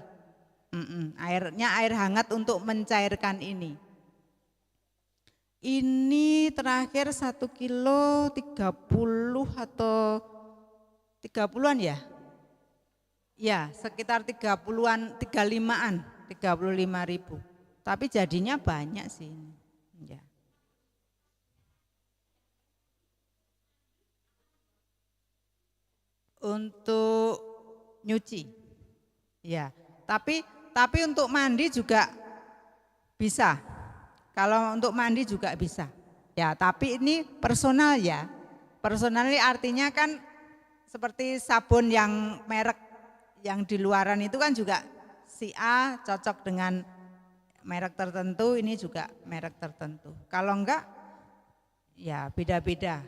Airnya air hangat untuk mencairkan ini. Ini terakhir 1 kilo 30 atau 30-an ya? Ya, sekitar 30-an, 35-an, 35.000. Tapi jadinya banyak sih. Ya. Untuk nyuci. Ya, tapi untuk mandi juga bisa. Kalau untuk mandi juga bisa. Ya, tapi ini personal ya. Personal ini artinya kan seperti sabun yang merek yang di luaran itu kan juga si A cocok dengan merek tertentu, ini juga merek tertentu. Kalau enggak, ya beda-beda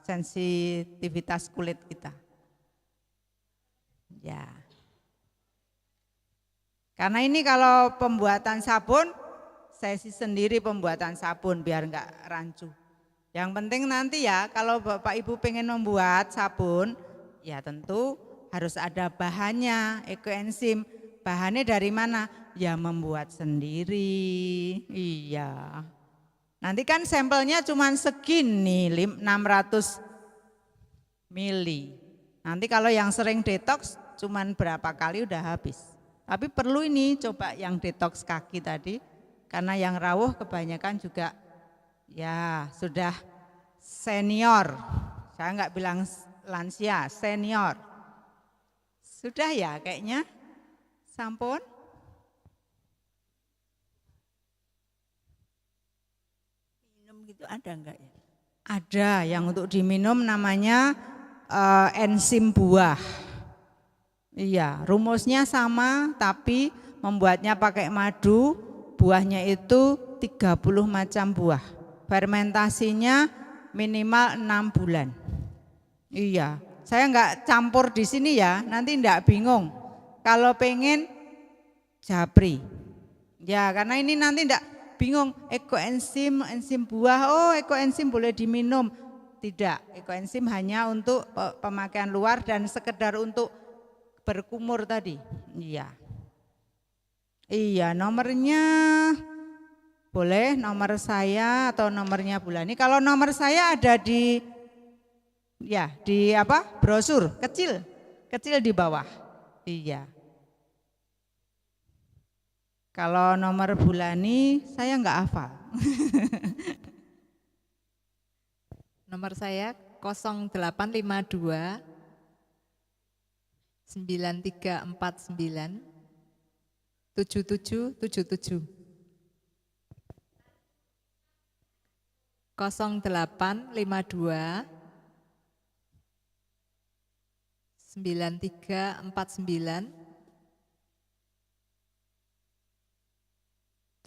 sensitivitas kulit kita. Ya. Karena ini kalau pembuatan sabun, saya sih sendiri pembuatan sabun biar enggak rancu. Yang penting nanti ya kalau Bapak Ibu pengen membuat sabun, ya tentu harus ada bahannya, ekoenzim. Bahannya dari mana? Ya membuat sendiri. Iya. Nanti kan sampelnya cuma segini, 600 mili. Nanti kalau yang sering detoks cuma berapa kali udah habis. Tapi perlu ini coba yang detoks kaki tadi. Karena yang rawuh kebanyakan juga ya sudah senior. Saya enggak bilang lansia, senior. Sudah ya kayaknya, sampun. Minum gitu ada enggak ya? Ada yang untuk diminum namanya enzim buah. Iya, rumusnya sama tapi membuatnya pakai madu, buahnya itu 30 macam buah. Fermentasinya minimal 6 bulan. Iya. Saya enggak campur di sini ya, nanti enggak bingung. Kalau pengen japri. Ya, karena ini nanti enggak bingung ekoenzim, enzim buah, oh ekoenzim boleh diminum. Tidak, ekoenzim hanya untuk pemakaian luar dan sekedar untuk berkumur tadi. Iya. Iya, nomornya boleh nomor saya atau nomornya Bulani. Kalau nomor saya ada di brosur kecil di bawah. Iya. Kalau nomor Bulani saya enggak hafal. Nomor saya 0852 9349 7777. 0852 9349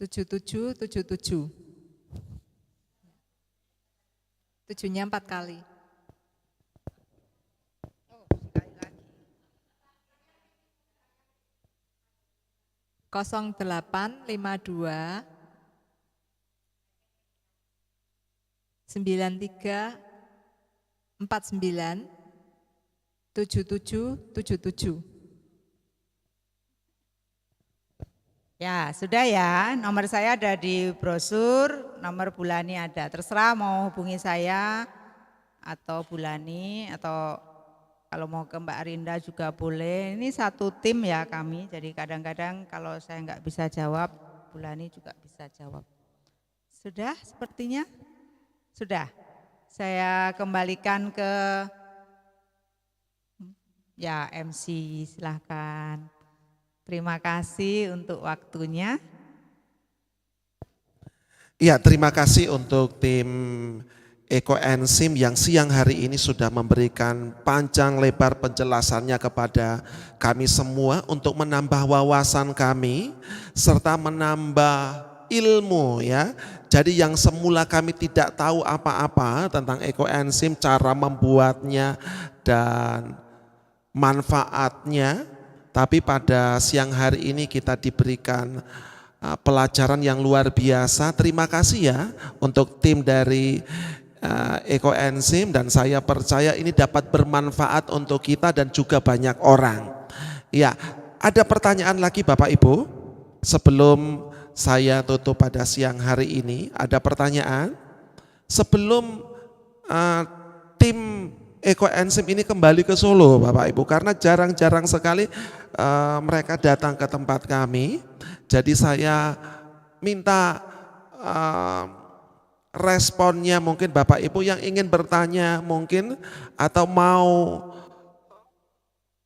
7777. 7-nya 4 kali. Kosong 852 93 49 7777. Ya, sudah ya. Nomor saya ada di brosur, nomor Bulani ada. Terserah mau hubungi saya atau Bulani atau kalau mau ke Mbak Rinda juga boleh. Ini satu tim ya kami. Jadi kadang-kadang kalau saya nggak bisa jawab, Bulani juga bisa jawab. Sudah sepertinya? Sudah. Saya kembalikan ke ya MC, silahkan. Terima kasih untuk waktunya. Ya, terima kasih untuk tim Ekoenzim yang siang hari ini sudah memberikan panjang lebar penjelasannya kepada kami semua untuk menambah wawasan kami serta menambah ilmu ya. Jadi yang semula kami tidak tahu apa-apa tentang Ekoenzim, cara membuatnya dan manfaatnya, tapi pada siang hari ini kita diberikan pelajaran yang luar biasa. Terima kasih ya untuk tim dari Ekoenzim, dan saya percaya ini dapat bermanfaat untuk kita dan juga banyak orang. Ya, ada pertanyaan lagi Bapak Ibu sebelum saya tutup pada siang hari ini? Ada pertanyaan? Sebelum tim Ekoenzim ini kembali ke Solo Bapak Ibu, karena jarang-jarang sekali mereka datang ke tempat kami. Jadi saya minta responnya, mungkin Bapak Ibu yang ingin bertanya mungkin atau mau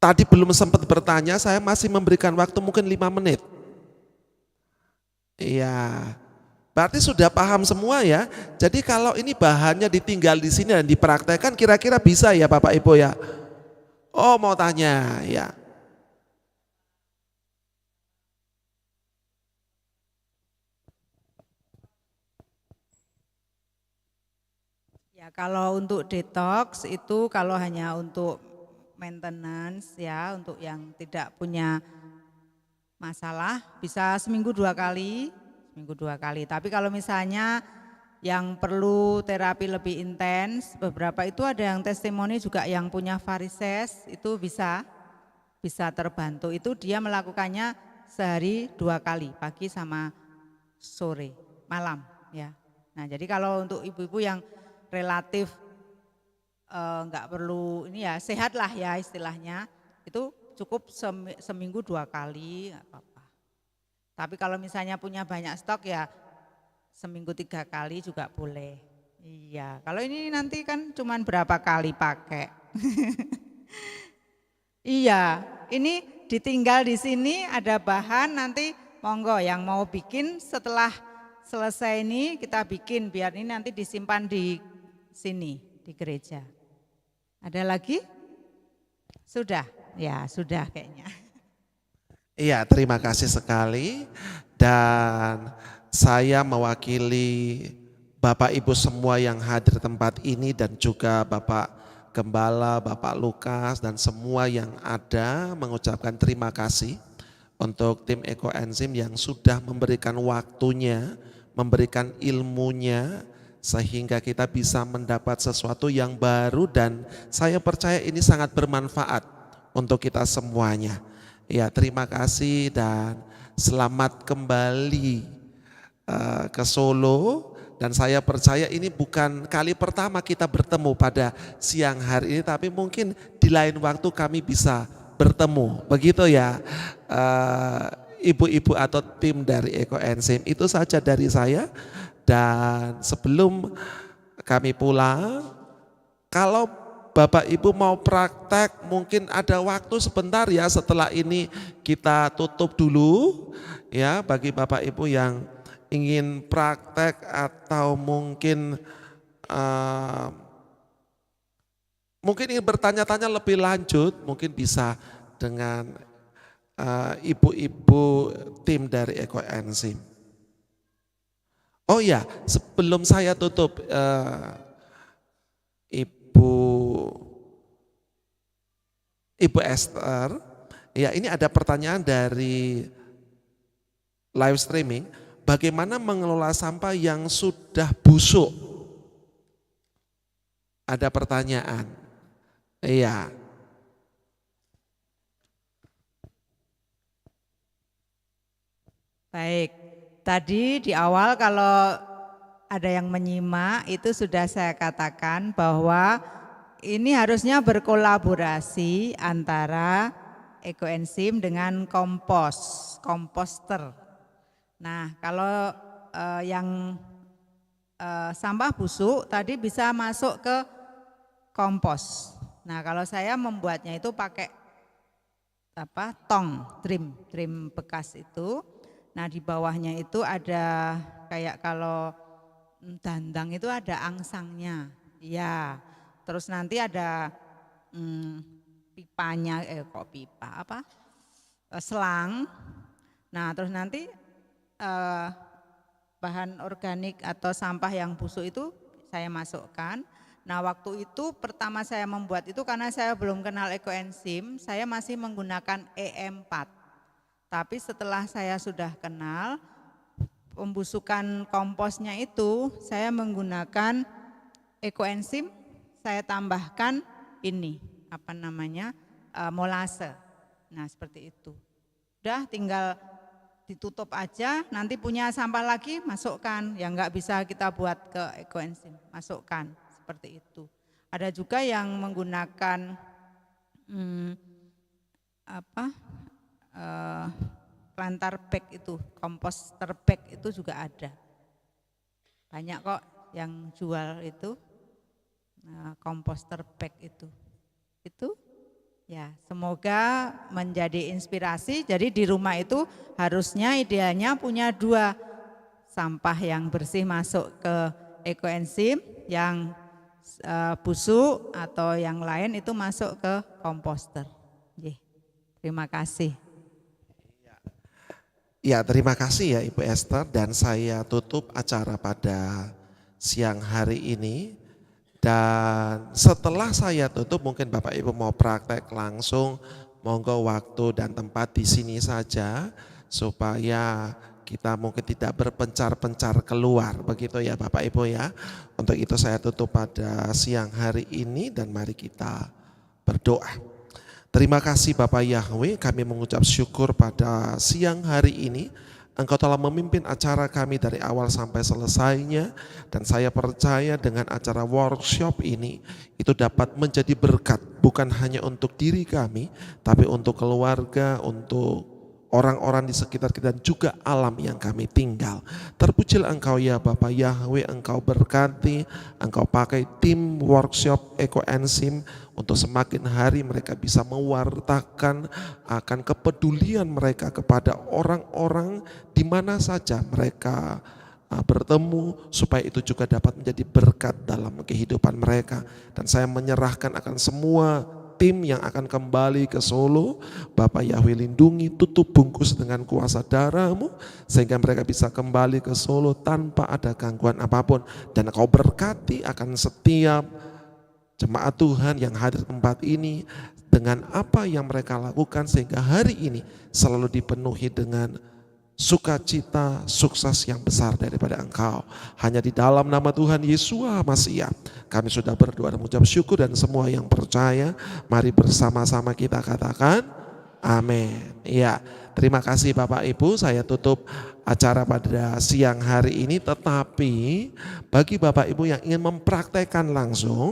tadi belum sempat bertanya, saya masih memberikan waktu mungkin 5 menit. Iya. Berarti sudah paham semua ya. Jadi kalau ini bahannya ditinggal di sini dan dipraktekkan kira-kira bisa ya Bapak Ibu ya? Oh, mau tanya ya. Ya, kalau untuk detox itu kalau hanya untuk maintenance ya, untuk yang tidak punya masalah bisa seminggu 2 kali. Tapi kalau misalnya yang perlu terapi lebih intens, beberapa itu ada yang testimoni juga yang punya varises itu bisa terbantu. Itu dia melakukannya sehari 2 kali, pagi sama sore, malam ya. Nah, jadi kalau untuk ibu-ibu yang relatif enggak perlu ini ya, sehat lah ya istilahnya, itu cukup seminggu 2 kali enggak apa-apa. Tapi kalau misalnya punya banyak stok ya seminggu 3 kali juga boleh. Iya, kalau ini nanti kan cuman berapa kali pakai. Iya, ini ditinggal di sini ada bahan, nanti monggo yang mau bikin setelah selesai ini kita bikin biar ini nanti disimpan di sini di gereja. Ada lagi? Sudah? Ya, sudah kayaknya. Iya, terima kasih sekali, dan saya mewakili Bapak Ibu semua yang hadir tempat ini dan juga Bapak Gembala, Bapak Lukas dan semua yang ada mengucapkan terima kasih untuk tim Ekoenzim yang sudah memberikan waktunya, memberikan ilmunya sehingga kita bisa mendapat sesuatu yang baru, dan saya percaya ini sangat bermanfaat untuk kita semuanya. Ya, terima kasih dan selamat kembali ke Solo, dan saya percaya ini bukan kali pertama kita bertemu pada siang hari ini, tapi mungkin di lain waktu kami bisa bertemu, begitu ya ibu-ibu atau tim dari Ekoenzim. Itu saja dari saya, dan sebelum kami pulang, kalau Bapak Ibu mau praktek mungkin ada waktu sebentar ya, setelah ini kita tutup dulu ya, bagi Bapak Ibu yang ingin praktek atau mungkin ingin bertanya-tanya lebih lanjut, mungkin bisa dengan ibu-ibu tim dari Ekoenzim. Oh ya, sebelum saya tutup, Ibu Esther, ya ini ada pertanyaan dari live streaming, bagaimana mengelola sampah yang sudah busuk? Ada pertanyaan. Iya. Baik, tadi di awal kalau ada yang menyimak itu sudah saya katakan bahwa ini harusnya berkolaborasi antara ekoenzim dengan komposter. Nah, kalau yang sampah busuk tadi bisa masuk ke kompos. Nah, kalau saya membuatnya itu pakai tong, trim bekas itu. Nah, di bawahnya itu ada kayak kalau dandang itu ada angsangnya. Ya. Terus nanti ada pipanya, selang. Nah, terus nanti bahan organik atau sampah yang busuk itu saya masukkan. Nah, waktu itu pertama saya membuat itu karena saya belum kenal ekoenzim, saya masih menggunakan EM4. Tapi setelah saya sudah kenal pembusukan komposnya itu, saya menggunakan ekoenzim, saya tambahkan ini, molase. Nah, seperti itu. Udah tinggal ditutup aja, nanti punya sampah lagi masukkan, yang enggak bisa kita buat ke ekoenzim, masukkan, seperti itu. Ada juga yang menggunakan plantar bag itu, komposter bag itu juga ada. Banyak kok yang jual itu komposter bag itu. Itu ya, semoga menjadi inspirasi. Jadi di rumah itu harusnya idealnya punya 2 sampah yang bersih masuk ke ekoenzim, yang busuk atau yang lain itu masuk ke komposter. Terima kasih. Ya, terima kasih ya Ibu Esther, dan saya tutup acara pada siang hari ini. Dan setelah saya tutup mungkin Bapak Ibu mau praktek langsung, monggo waktu dan tempat di sini saja supaya kita mungkin tidak berpencar-pencar keluar, begitu ya Bapak Ibu ya. Untuk itu saya tutup pada siang hari ini dan mari kita berdoa. Terima kasih Bapak Yahweh, kami mengucap syukur pada siang hari ini. Engkau telah memimpin acara kami dari awal sampai selesainya. Dan saya percaya dengan acara workshop ini, itu dapat menjadi berkat bukan hanya untuk diri kami, tapi untuk keluarga, untuk orang-orang di sekitar kita dan juga alam yang kami tinggal. Terpujilah Engkau ya Bapak Yahweh, Engkau berkati, Engkau pakai tim workshop ekoenzim untuk semakin hari mereka bisa mewartakan akan kepedulian mereka kepada orang-orang di mana saja mereka bertemu, supaya itu juga dapat menjadi berkat dalam kehidupan mereka. Dan saya menyerahkan akan semua tim yang akan kembali ke Solo, Bapak Yahweh lindungi, tutup bungkus dengan kuasa darah-Mu, sehingga mereka bisa kembali ke Solo tanpa ada gangguan apapun. Dan Engkau berkati akan setiap jemaat Tuhan yang hadir di tempat ini dengan apa yang mereka lakukan, sehingga hari ini selalu dipenuhi dengan sukacita, sukses yang besar daripada Engkau. Hanya di dalam nama Tuhan Yesus Masiah kami sudah berdoa dan mengucap syukur, dan semua yang percaya mari bersama-sama kita katakan amin. Ya, terima kasih Bapak Ibu, saya tutup acara pada siang hari ini. Tetapi bagi Bapak Ibu yang ingin mempraktekkan langsung,